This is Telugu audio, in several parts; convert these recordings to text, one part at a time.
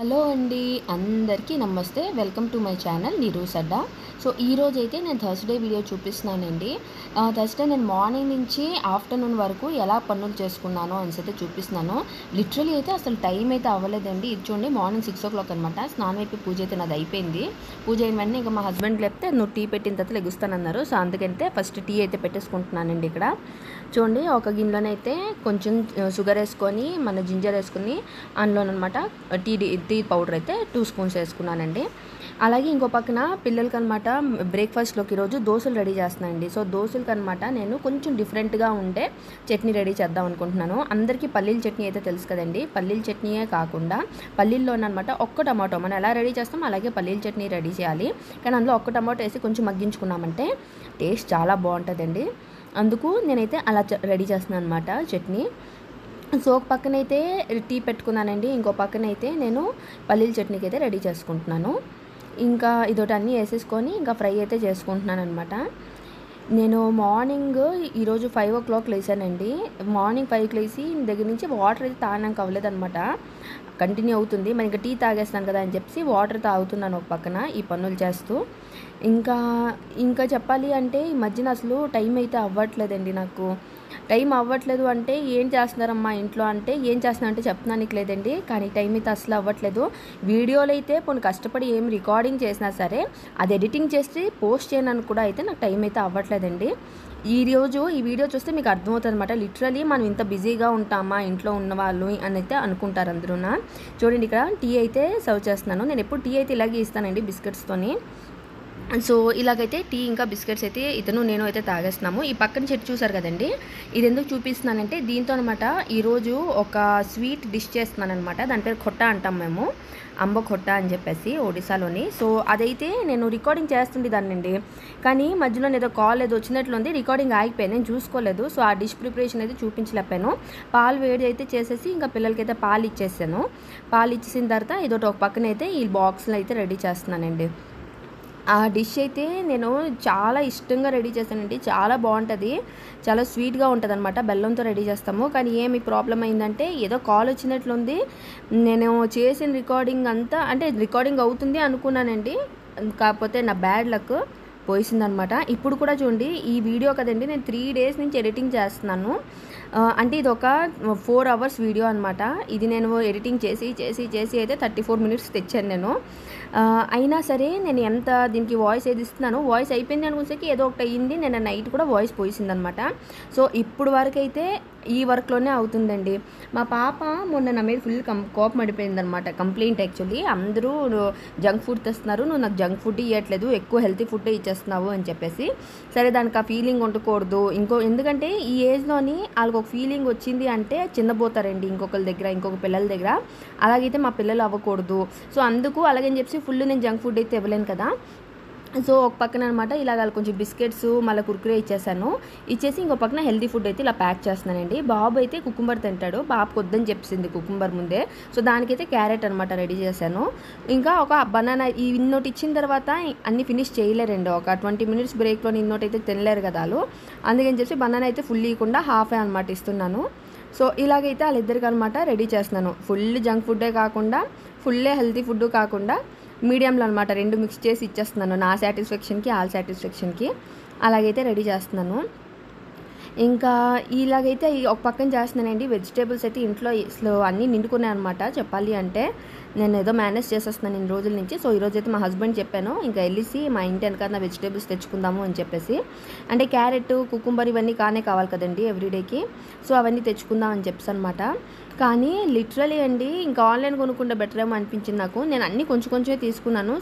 హలో అండి, అందరికీ నమస్తే. Welcome to my channel Neeru's Adda. So ఈరోజు అయితే నేను థర్స్డే వీడియో చూపిస్తున్నానండి. థర్స్డే నేను మార్నింగ్ నుంచి ఆఫ్టర్నూన్ వరకు ఎలా పనులు చేసుకున్నానో అనేసి అయితే చూపిస్తున్నాను. లిటరలీ అయితే అసలు టైం అయితే అవ్వలేదండి. ఇది చూడండి, మార్నింగ్ 6 o'clock అనమాట. స్నానం అయిపోయి పూజ అయితే నాది అయిపోయింది. పూజ అయిన వెంటనే ఇంకా మా హస్బెండ్ లేకపోతే నువ్వు టీ పెట్టిన తర్వాత లెగుస్తానన్నారు. సో అందుకంటే ఫస్ట్ టీ అయితే పెట్టేసుకుంటున్నానండి. ఇక్కడ చూడండి, ఒక గిన్నెలోనైతే కొంచెం షుగర్ వేసుకొని మన జింజర్ వేసుకుని అందులోనమాట టీ పౌడర్ అయితే 2 స్పూన్స్ వేసుకున్నానండి. అలాగే ఇంకో పక్కన పిల్లలకి అనమాట బ్రేక్ఫాస్ట్లోకి ఈరోజు దోశలు రెడీ చేస్తున్నానండి. సో దోశలకి అనమాట నేను కొంచెం డిఫరెంట్గా ఉండే చట్నీ రెడీ చేద్దాం అనుకుంటున్నాను. అందరికీ పల్లీల చట్నీ అయితే తెలుసు కదండి. పల్లీల చట్నీయే కాకుండా పల్లీల్లోనమాట ఒక్క టమాటో మనం ఎలా రెడీ చేస్తాం అలాగే పల్లీల చట్నీ రెడీ చేయాలి. కానీ అందులో ఒక్క టమాటో వేసి కొంచెం మగ్గించుకున్నామంటే టేస్ట్ చాలా బాగుంటుందండి. అందుకు నేనైతే అలా రెడీ చేస్తున్నాను అనమాట చట్నీ. సో ఒక పక్కనైతే టీ పెట్టుకున్నానండి. ఇంకో పక్కనైతే నేను పల్లీల చట్నీకి అయితే రెడీ చేసుకుంటున్నాను. ఇంకా ఇదొకటి అన్నీ వేసేసుకొని ఇంకా ఫ్రై అయితే చేసుకుంటున్నాను అనమాట. నేను మార్నింగ్ ఈరోజు 5 o'clock లేసానండి. మార్నింగ్ 5కి లేసి దగ్గర నుంచి వాటర్ అయితే తాగడానికి అవ్వలేదనమాట. కంటిన్యూ అవుతుంది. మరి ఇంకా టీ తాగేస్తాను కదా అని చెప్పి వాటర్ తాగుతున్నాను ఒక పక్కన ఈ పనులు చేస్తూ. ఇంకా ఇంకా చెప్పాలి అంటే ఈ మధ్యన అసలు టైం అయితే అవ్వట్లేదండి. నాకు టైం అవ్వట్లేదు అంటే ఏం చేస్తున్నారమ్మా ఇంట్లో అంటే ఏం చేస్తున్నా అంటే చెప్తున్నానికి లేదండి. కానీ టైం అయితే అసలు అవ్వట్లేదు. వీడియోలు అయితే కొన్ని కష్టపడి ఏం రికార్డింగ్ చేసినా సరే అది ఎడిటింగ్ చేసి పోస్ట్ చేయడానికి కూడా అయితే నాకు టైం అయితే అవ్వట్లేదండి. ఈరోజు ఈ వీడియో చూస్తే మీకు అర్థమవుతుంది అనమాట. లిటరలీ మనం ఇంత బిజీగా ఉంటామా ఇంట్లో ఉన్నవాళ్ళు అని అయితే అనుకుంటారు అందరూనా. చూడండి, ఇక్కడ టీ అయితే సర్వ్ చేస్తున్నాను. నేను ఎప్పుడు టీ అయితే ఇలాగే ఇస్తానండి బిస్కెట్స్తోని. సో ఇలాగైతే టీ ఇంకా బిస్కెట్స్ అయితే నేను అయితే తాగేస్తున్నాము. ఈ పక్కన చెట్టు చూసారు కదండి, ఇది ఎందుకు చూపిస్తున్నానంటే దీంతో అనమాట ఈరోజు ఒక స్వీట్ డిష్ చేస్తున్నాను అనమాట. దాని పేరు ఖొట్ట అంటాం మేము, అంబ ఖొట్ట అని చెప్పేసి ఒడిశాలోని. సో అదైతే నేను రికార్డింగ్ చేస్తుంది దాన్నండి. కానీ మధ్యలో ఏదో కాల్ ఏదో వచ్చినట్లుంది, రికార్డింగ్ ఆగిపోయింది, నేను చూసుకోలేదు. సో ఆ డిష్ ప్రిపరేషన్ అయితే చూపించలేపాను. పాలు వేడి అయితే చేసేసి ఇంకా పిల్లలకైతే పాలు ఇచ్చేసాను. పాలు ఇచ్చేసిన తర్వాత ఇదొకటి ఒక పక్కన అయితే ఈ బాక్స్లో అయితే రెడీ చేస్తున్నానండి. ఆ డిష్ అయితే నేను చాలా ఇష్టంగా రెడీ చేశానండి. చాలా బాగుంటుంది, చాలా స్వీట్గా ఉంటుంది అనమాట. బెల్లంతో రెడీ చేస్తాము. కానీ ఏమి ప్రాబ్లం అయిందంటే ఏదో కాల్ వచ్చినట్లుంది. నేను చేసిన రికార్డింగ్ అంతా అంటే రికార్డింగ్ అవుతుంది అనుకున్నానండి. కాకపోతే నా బ్యాడ్ లక్ పోయిందనమాట. ఇప్పుడు కూడా చూడండి, ఈ వీడియో కదండి నేను 3 days నుంచి ఎడిటింగ్ చేస్తున్నాను. అంటే ఇది ఒక 4 hours వీడియో అనమాట. ఇది నేను ఎడిటింగ్ చేసి చేసి చేసి అయితే 34 minutes తెచ్చాను నేను. అయినా సరే నేను ఎంత దీనికి వాయిస్ ఏది ఇస్తున్నాను, వాయిస్ అయిపోయింది అనుకునేసరికి ఏదో ఒకటి అయ్యింది. నేను నైట్ కూడా వాయిస్ పోయిందనమాట. సో ఇప్పుడు వరకు అయితే ఈ వర్క్లోనే అవుతుందండి. మా పాప మొన్న నా మీద ఫుల్ కోపం పడిపోయిందనమాట. కంప్లైంట్ యాక్చువల్లీ, అందరూ జంక్ ఫుడ్ తెస్తున్నారు, నువ్వు నాకు జంక్ ఫుడ్ ఇవ్వట్లేదు, ఎక్కువ హెల్తీ ఫుడ్డే ఇచ్చేస్తున్నావు అని చెప్పేసి. సరే దానికి ఆ ఫీలింగ్ ఉండకూడదు. ఎందుకంటే ఈ ఏజ్లోని వాళ్ళకి ఒక ఫీలింగ్ వచ్చింది అంటే చిన్నపోతారండి ఇంకొకరి దగ్గర, ఇంకొక పిల్లల దగ్గర. అలాగైతే మా పిల్లలు అవ్వకూడదు. సో అందుకు అలాగని చెప్పి ఫుల్ నేను జంక్ ఫుడ్ అయితే ఇవ్వలేను కదా. సో ఒక పక్కన అనమాట ఇలాగ కొంచెం బిస్కెట్స్ మళ్ళీ కుర్కురే ఇచ్చేసి ఇంకో పక్కన హెల్తీ ఫుడ్ అయితే ఇలా ప్యాక్ చేస్తున్నానండి. బాబు అయితే కుకుంబర్ తింటాడు, బాబుకి వద్దని చెప్పింది కుకుంబర్ ముందే. సో దానికైతే క్యారెట్ అనమాట రెడీ చేశాను. ఇంకా ఒక బనానా ఈ ఇన్నోటి ఇచ్చిన తర్వాత అన్నీ ఫినిష్ చేయలేరండి. ఒక 20 minutes బ్రేక్లో ఇన్నోటి అయితే తినలేరు కదా వాళ్ళు. అందుకని చెప్పి బనానా అయితే ఫుల్ ఇవ్వకుండా హాఫే అనమాట ఇస్తున్నాను. సో ఇలాగైతే వాళ్ళిద్దరికి అనమాట రెడీ చేస్తున్నాను. ఫుల్ జంక్ ఫుడ్డే కాకుండా ఫుల్లే హెల్తీ ఫుడ్ కాకుండా మీడియంలో అనమాట 2 మిక్స్ చేసి ఇచ్చేస్తున్నాను. నా సాటిస్ఫాక్షన్కి వాళ్ళ సాటిస్ఫాక్షన్కి అలాగైతే రెడీ చేస్తున్నాను. ఇంకా ఇలాగైతే ఒక పక్కన చేస్తున్నానండి. వెజిటేబుల్స్ అయితే ఇంట్లో అన్నీ నిండుకున్నాయి అనమాట. చెప్పాలి అంటే నేను ఏదో మేనేజ్ చేసేస్తున్నాను ఇన్ని రోజుల నుంచి. సో ఈరోజు అయితే మా హస్బెండ్ చెప్పాను ఇంకా వెళ్ళేసి మా ఇంటి వెనకాల వెజిటేబుల్స్ తెచ్చుకుందాము అని చెప్పేసి. అంటే క్యారెట్, కుకుంబర్ ఇవన్నీ కావాలి కదండి ఎవ్రీడేకి. సో అవన్నీ తెచ్చుకుందాం అని చెప్పేసి అనమాట. కానీ లిటరలీ అండి ఇంకా ఆన్లైన్ కొనుక్కుంటే బెటర్ ఏమో అనిపించింది నాకు. నేను అన్నీ కొంచెమే తీసుకున్నాను.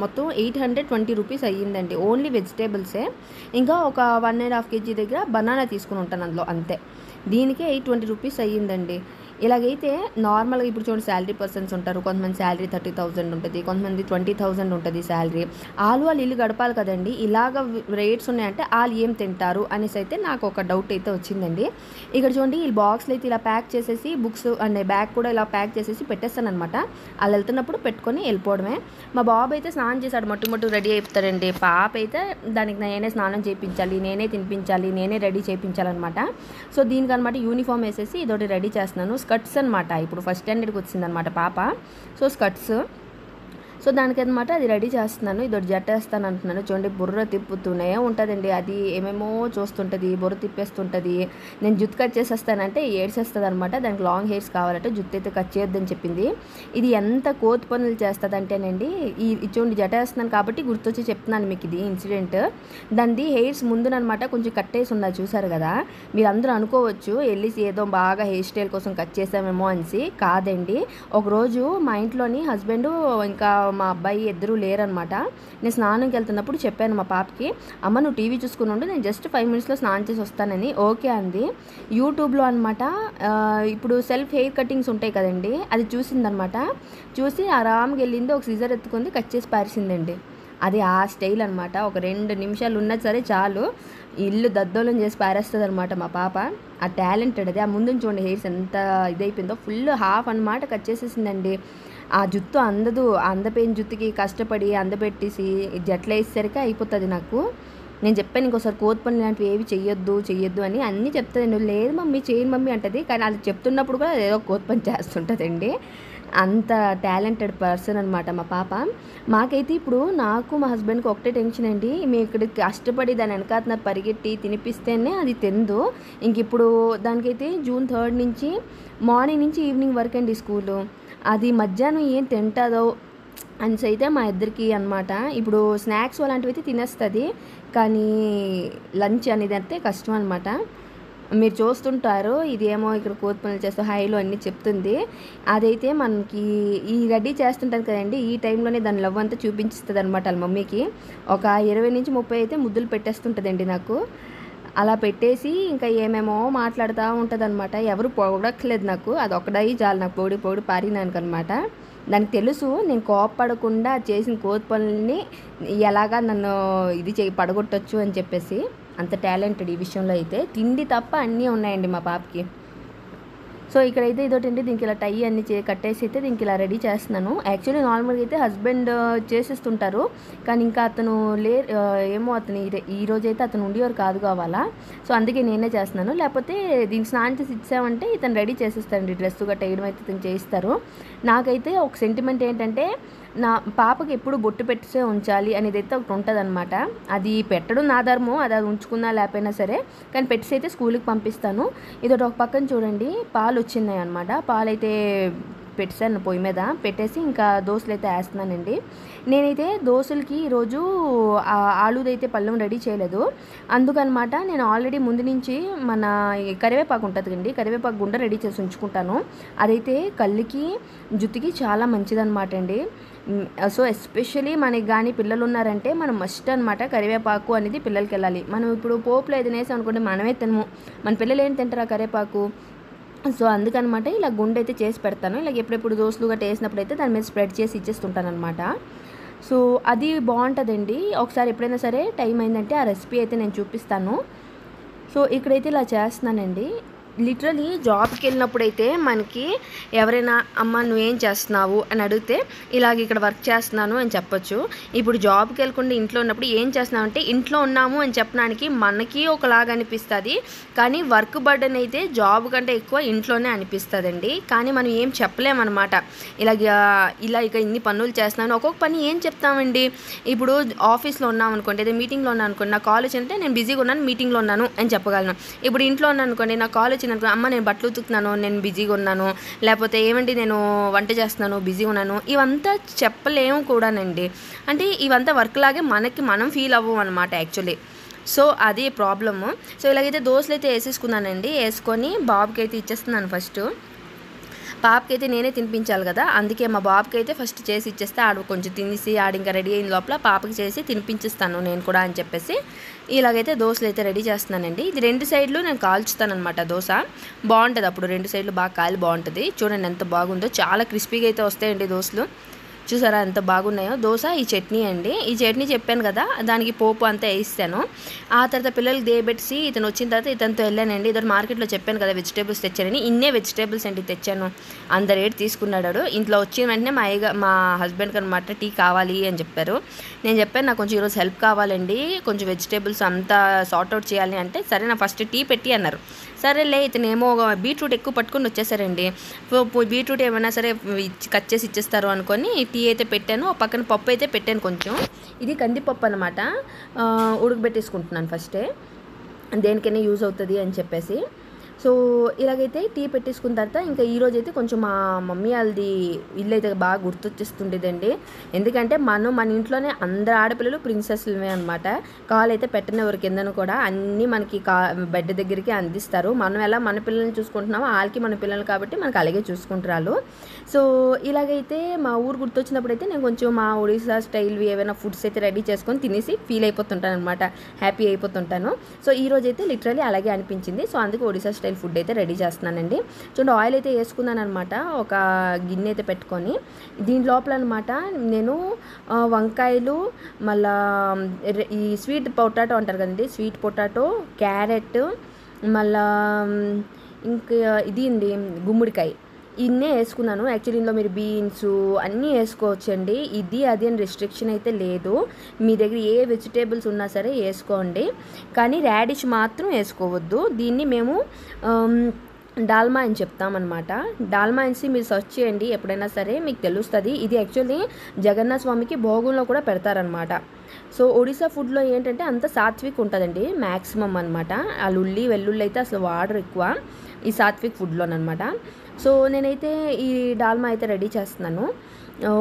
మొత్తం 820 rupees అయ్యిందండి ఓన్లీ వెజిటేబుల్సే. ఇంకా ఒక 1.5 kg దగ్గర బనానా తీసుకుని ఉంటాను అందులో, అంతే. దీనికే 820 rupees అయ్యిందండి. ఇలాగైతే నార్మల్గా ఇప్పుడు చూడండి శాలరీ పర్సన్స్ ఉంటారు. కొంతమంది శాలరీ 30,000 ఉంటుంది, కొంతమంది 20,000 ఉంటుంది శాలరీ. వాళ్ళు ఇల్లు గడపాలి కదండి. ఇలాగ రేట్స్ ఉన్నాయంటే వాళ్ళు ఏం తింటారు అనేసి అయితే నాకు ఒక డౌట్ అయితే వచ్చిందండి. ఇక్కడ చూడండి, ఈ బాక్స్లో అయితే ఇలా ప్యాక్ చేసేసి బుక్స్ అండ్ బ్యాగ్ కూడా ఇలా ప్యాక్ చేసేసి పెట్టేస్తాను అనమాట. వాళ్ళు వెళ్తున్నప్పుడు పెట్టుకొని వెళ్ళిపోవడమే. మా బాబు అయితే స్నానం చేశాడు, మట్టు రెడీ అయిపోతాడండి. పాప అయితే దానికి నేనే స్నానం చేయించాలి, నేనే తినిపించాలి, నేనే రెడీ చేయించాలన్నమాట. సో దీనికి అనమాట యూనిఫామ్ వేసేసి ఇదొకటి రెడీ చేస్తున్నాను. స్కర్ట్స్ అనమాట. ఇప్పుడు ఫస్ట్ స్టాండర్డ్కి వచ్చిందనమాట పాప. సో స్కర్ట్స్, సో దానికనమాట అది రెడీ చేస్తున్నాను. ఇదొకటి జట్టేస్తాను అంటున్నాను. చూడండి బుర్ర తిప్పుతూనే ఉంటుందండి. అది ఏమేమో చూస్తుంటుంది, బుర్ర తిప్పేస్తుంటుంది. నేను జుట్టు కట్ చేసేస్తానంటే ఏడ్చేస్తుంది అనమాట. దానికి లాంగ్ హెయిర్స్ కావాలంటే జుట్టు అయితే కట్ చేయొద్దని చెప్పింది. ఇది ఎంత కోతి పనులు చేస్తుంది అంటేనండి, చూడండి జట వేస్తున్నాను కాబట్టి గుర్తొచ్చి చెప్తున్నాను మీకు ఇది ఇన్సిడెంట్. దానిది హెయిర్స్ ముందునమాట కొంచెం కట్టేసి ఉన్నది చూసారు కదా. మీరు అందరూ అనుకోవచ్చు వెళ్ళి ఏదో బాగా హెయిర్ స్టైల్ కోసం కట్ చేసామేమో అనేసి. కాదండి, ఒకరోజు మా ఇంట్లోని హస్బెండ్ ఇంకా మా అబ్బాయి ఇద్దరు లేరనమాట. నేను స్నానంకి వెళ్తున్నప్పుడు చెప్పాను మా పాపకి, అమ్మ నువ్వు టీవీ చూసుకుని ఉండు, నేను జస్ట్ 5 minutesలో స్నానం చేసి వస్తానని. ఓకే అంది. యూట్యూబ్లో అనమాట ఇప్పుడు సెల్ఫ్ హెయిర్ కటింగ్స్ ఉంటాయి కదండి, అది చూసిందనమాట. చూసి ఆరామ్గా వెళ్ళింది, ఒక సిజర్ ఎత్తుకుంది, కట్ చేసి పారేసిందండి. అది ఆ స్టైల్ అనమాట. ఒక 2 నిమిషాలు ఉన్నా సరే చాలు ఇల్లు దద్దోలం చేసి పారేస్తుంది అనమాట మా పాప. ఆ టాలెంటెడ్ అది. ఆ ముందు చూడండి హెయిర్స్ ఎంత ఇదైపోయిందో, ఫుల్ హాఫ్ అనమాట కట్ చేసేసిందండి. ఆ జుత్తు అందపోయిన జుత్తుకి కష్టపడి అందబెట్టేసి జట్లు వేసేసరికి అయిపోతుంది నాకు. నేను చెప్పాను ఇంకోసారి కోతి పనులు ఇలాంటివి ఏవి చెయ్యొద్దు అని అన్నీ చెప్తుంది. లేదు మమ్మీ చేయను మమ్మీ అంటది, కానీ అది చెప్తున్నప్పుడు కూడా ఏదో కోతి పని చేస్తుంటుందండి. అంత టాలెంటెడ్ పర్సన్ అనమాట మా పాప. మాకైతే ఇప్పుడు నాకు మా హస్బెండ్కి ఒకటే టెన్షన్ అండి, మేము ఇక్కడికి కష్టపడి దాని వెనకాతన పరిగెట్టి తినిపిస్తేనే అది తిందు. ఇంక ఇప్పుడు దానికైతే June 3rd నుంచి మార్నింగ్ నుంచి ఈవినింగ్ వరకు అండి స్కూలు. అది మధ్యాహ్నం ఏం తింటుందో అనేసి అయితే మా ఇద్దరికి అనమాట. ఇప్పుడు స్నాక్స్ అలాంటివి అయితే తినేస్తుంది, కానీ లంచ్ అనేది అయితే కష్టం అనమాట. మీరు చూస్తుంటారు ఇదేమో ఇక్కడ కోతి పనులు చేస్తూ హైలో అన్నీ చెప్తుంది. అదైతే మనకి ఈ రెడీ చేస్తుంటుంది కదండి, ఈ టైంలోనే దాని లవ్ అంతా చూపించిస్తుంది అనమాట వాళ్ళ మమ్మీకి. ఒక 20 నుంచి 30 అయితే ముద్దులు పెట్టేస్తుంటుందండి నాకు. అలా పెట్టేసి ఇంకా ఏమేమో మాట్లాడుతూ ఉంటుంది అనమాట. ఎవరు పొగడక్కలేదు నాకు, అది ఒకటై చాలు నాకు పొగిడి పారినానికి అనమాట. దానికి తెలుసు నేను కోపపడకుండా చేసిన కోతి పనులని ఎలాగా నన్ను పడగొట్టచ్చు అని చెప్పేసి. అంత టాలెంటెడ్ ఈ విషయంలో అయితే. తిండి తప్ప అన్నీ ఉన్నాయండి మా పాపకి. సో ఇక్కడైతే ఇదోటండి, దీనికి ఇలా టై అన్ని కట్టేసి అయితే దీనికి ఇలా రెడీ చేస్తున్నాను. యాక్చువల్లీ నార్మల్గా అయితే హస్బెండ్ చేసేస్తుంటారు, కానీ ఇంకా అతను ఏమో అతను ఈరోజైతే అతను ఉండేవారు కాదు కావాలా. సో అందుకే నేనే చేస్తున్నాను. లేకపోతే దీనికి స్నానం చేసి ఇచ్చామంటే ఇతను రెడీ చేసేస్తారండి, డ్రెస్ గట్ట వేయడం అయితే ఇతను చేయిస్తారు. నాకైతే ఒక సెంటిమెంట్ ఏంటంటే నా పాపకి ఎప్పుడు బొట్టు పెట్టే ఉంచాలి అనేది అయితే ఒకటి ఉంటుంది అనమాట. అది పెట్టడం నా ధర్మం, అది ఉంచుకున్నా లేకపోయినా సరే, కానీ పెట్టి అయితే స్కూల్కి పంపిస్తాను. ఇదొక ఒక పక్కన చూడండి పాలు వచ్చినాయి అనమాట. పాలు అయితే పెట్టాను పొయ్యి మీద పెట్టేసి ఇంకా దోశలు అయితే వేస్తున్నానండి. నేనైతే దోశలకి ఈరోజు ఆలూదైతే పళ్ళెం రెడీ చేయలేదు. అందుకనమాట నేను ఆల్రెడీ ముందు నుంచి మన కరివేపాకు ఉంటుంది అండి, కరివేపాకు గుండ రెడీ చేసి ఉంచుకుంటాను. అదైతే కళ్ళకి జుట్టుకి చాలా మంచిదన్నమాట అండి. సో ఎస్పెషలీ మనకి కానీ పిల్లలు ఉన్నారంటే మనం మస్ట్ అనమాట కరివేపాకు అనేది పిల్లలకి వెళ్ళాలి. మనం ఇప్పుడు పోపులో ఏదైనా వేసాం అనుకోండి మనమే తినము, మన పిల్లలు ఏం తింటారు ఆ కరివేపాకు. సో అందుకనమాట ఇలా గుండె అయితే చేసి పెడతాను. ఇలా ఎప్పుడెప్పుడు దోశలు గట్ట వేసినప్పుడు అయితే దాని మీద స్ప్రెడ్ చేసి ఇచ్చేస్తుంటాను అనమాట. సో అది బాగుంటుందండి. ఒకసారి ఎప్పుడైనా సరే టైం అయిందంటే ఆ రెసిపీ అయితే నేను చూపిస్తాను. సో ఇక్కడైతే ఇలా చేస్తున్నానండి. లిటరలీ జాబ్కి వెళ్ళినప్పుడైతే మనకి ఎవరైనా అమ్మ నువ్వేం చేస్తున్నావు అని అడిగితే ఇలాగ ఇక్కడ వర్క్ చేస్తున్నాను అని చెప్పొచ్చు. ఇప్పుడు జాబ్కి వెళ్ళకుండా ఇంట్లో ఉన్నప్పుడు ఏం చేస్తున్నావు అంటే ఇంట్లో ఉన్నాము అని చెప్పడానికి మనకి ఒకలాగా అనిపిస్తుంది, కానీ వర్క్ బర్డెన్ అయితే జాబ్ కంటే ఎక్కువ ఇంట్లోనే అనిపిస్తుందండి. కానీ మనం ఏం చెప్పలేమన్నమాట. ఇలా ఇక ఇన్ని పనులు చేస్తున్నాను. ఒక్కొక్క పని ఏం చెప్తామండి. ఇప్పుడు ఆఫీస్లో ఉన్నాం అనుకోండి, అదే మీటింగ్లో ఉన్నాను అనుకోండి, నా కాల్ వచ్చిందంటే నేను బిజీగా ఉన్నాను మీటింగ్లో ఉన్నాను అని చెప్పగలను. ఇప్పుడు ఇంట్లో ఉన్నాను అనుకోండి, నా కాల్ వచ్చింది అనుకో, అమ్మ నేను బట్టలు ఉతుకుతున్నాను నేను బిజీగా ఉన్నాను, లేకపోతే ఏమండి నేను వంట చేస్తున్నాను బిజీగా ఉన్నాను, ఇవంతా చెప్పలేము కూడానండి. అంటే ఇవంతా వర్క్ లాగే మనం ఫీల్ అవ్వం అనమాట యాక్చువల్లీ. సో అది ప్రాబ్లము. సో ఇలాగైతే దోశలు అయితే వేసేసుకున్నానండి. వేసుకొని బాబుకి అయితే ఇచ్చేస్తున్నాను. ఫస్ట్ పాపకి అయితే నేనే తినిపించాలి కదా, అందుకే మా బాబుకి అయితే ఫస్ట్ చేసి ఇచ్చేస్తే ఆడు కొంచెం తినేసి ఇంకా రెడీ అయిన లోపల పాపకి చేసి తినిపించిస్తాను నేను కూడా అని చెప్పేసి ఇలాగైతే దోశలు అయితే రెడీ చేస్తున్నానండి. ఇది 2 సైడ్లు నేను కాల్చుతాను అనమాట. దోశ బాగుంటుంది, అప్పుడు 2 సైడ్లు బాగా కాలి బాగుంటుంది. చూడండి ఎంత బాగుందో, చాలా క్రిస్పీగా అయితే వస్తాయండి దోశలు. చూసారా ఎంత బాగున్నాయో. దోశ, ఈ చట్నీ అండి. ఈ చట్నీ చెప్పాను కదా, దానికి పోపు అంతా వేయిస్తాను. ఆ తర్వాత పిల్లలకి దేబెట్టి ఇతను వచ్చిన తర్వాత ఇతనితో వెళ్ళానండి. ఇతను మార్కెట్లో చెప్పాను కదా వెజిటేబుల్స్ తెచ్చానని, ఇన్నే వెజిటేబుల్స్ అండి తెచ్చాను. అంత రేట్ తీసుకున్నాడు. ఇంట్లో వచ్చిన వెంటనే మా హస్బెండ్కి అనమాట టీ కావాలి అని చెప్పారు. నేను చెప్పాను నాకు కొంచెం ఈరోజు హెల్ప్ కావాలండి, కొంచెం వెజిటేబుల్స్ అంతా సార్ట్అవుట్ చేయాలి అంటే, సరే నా ఫస్ట్ టీ పెట్టి అన్నారు. సరేలే, ఇతనేమో బీట్రూట్ ఎక్కువ పట్టుకొని వచ్చేసారండి. బీట్రూట్ ఏమైనా సరే కట్ చేసి ఇచ్చేస్తారు అనుకొని టీ అయితే పెట్టాను. పక్కన పప్పు అయితే పెట్టాను కొంచెం. ఇది కందిపప్పు అనమాట. ఉడకబెట్టేసుకుంటున్నాను ఫస్టే, దేనికైనా యూజ్ అవుతుంది అని చెప్పేసి. సో ఇలాగైతే టీ పెట్టేసుకున్న తర్వాత ఇంకా ఈరోజైతే కొంచెం మా మమ్మీ వాళ్ళది ఇల్లు అయితే బాగా గుర్తొచ్చేస్తుండేదండి. ఎందుకంటే మన ఇంట్లోనే అందరు ఆడపిల్లలు ప్రిన్సెస్లమే అనమాట. కాల్ అయితే పెట్టనివ్వరు కిందను కూడా, అన్నీ మనకి బెడ్ దగ్గరికి అందిస్తారు. మనం ఎలా మన పిల్లల్ని చూసుకుంటున్నామో వాళ్ళకి మన పిల్లలు కాబట్టి మనకి అలాగే చూసుకుంటారు. సో ఇలాగైతే మా ఊరు గుర్తొచ్చినప్పుడు అయితే నేను కొంచెం మా ఒడిశా స్టైల్వి ఏమైనా ఫుడ్స్ అయితే రెడీ చేసుకొని తినేసి ఫీల్ అయిపోతుంటాను అనమాట, హ్యాపీ అయిపోతుంటాను. సో ఈరోజైతే లిటరలీ అలాగే అనిపించింది. సో అందుకే ఒడిశా స్టైల్ ఫుడ్ అయితే రెడీ చేస్తున్నానండి. చూడండి, ఆయిల్ అయితే వేసుకున్నాను అనమాట. ఒక గిన్నె అయితే పెట్టుకొని దీని లోపల అనమాట నేను వంకాయలు, మళ్ళా ఈ స్వీట్ పొటాటో అంటారు కదండి, స్వీట్ పొటాటో, క్యారెట్, మళ్ళా ఇంకా ఇది అండి గుమ్మడికాయ, ఇన్నే వేసుకున్నాను. యాక్చువల్లీ ఇందులో మీరు బీన్స్ అన్నీ వేసుకోవచ్చండి. ఇది అది అని రెస్ట్రిక్షన్ అయితే లేదు. మీ దగ్గర ఏ వెజిటేబుల్స్ ఉన్నా సరే వేసుకోండి, కానీ రాడిష్ మాత్రం వేసుకోవద్దు. దీన్ని మేము డాల్మా అని చెప్తామన్నమాట. డాల్మా అనేసి మీరు సర్చ్ చేయండి ఎప్పుడైనా సరే, మీకు తెలుస్తుంది. ఇది యాక్చువల్లీ జగన్నాథ స్వామికి భోగంలో కూడా పెడతారనమాట. సో ఒడిశా ఫుడ్లో ఏంటంటే అంత సాత్విక్ ఉంటుందండి మ్యాక్సిమం అనమాట. ఆ వెల్లుల్లి అయితే అసలు వాడరు ఎక్కువ ఈ సాత్విక్ ఫుడ్లోనమాట. సో నేనైతే ఈ డాల్మా అయితే రెడీ చేస్తున్నాను.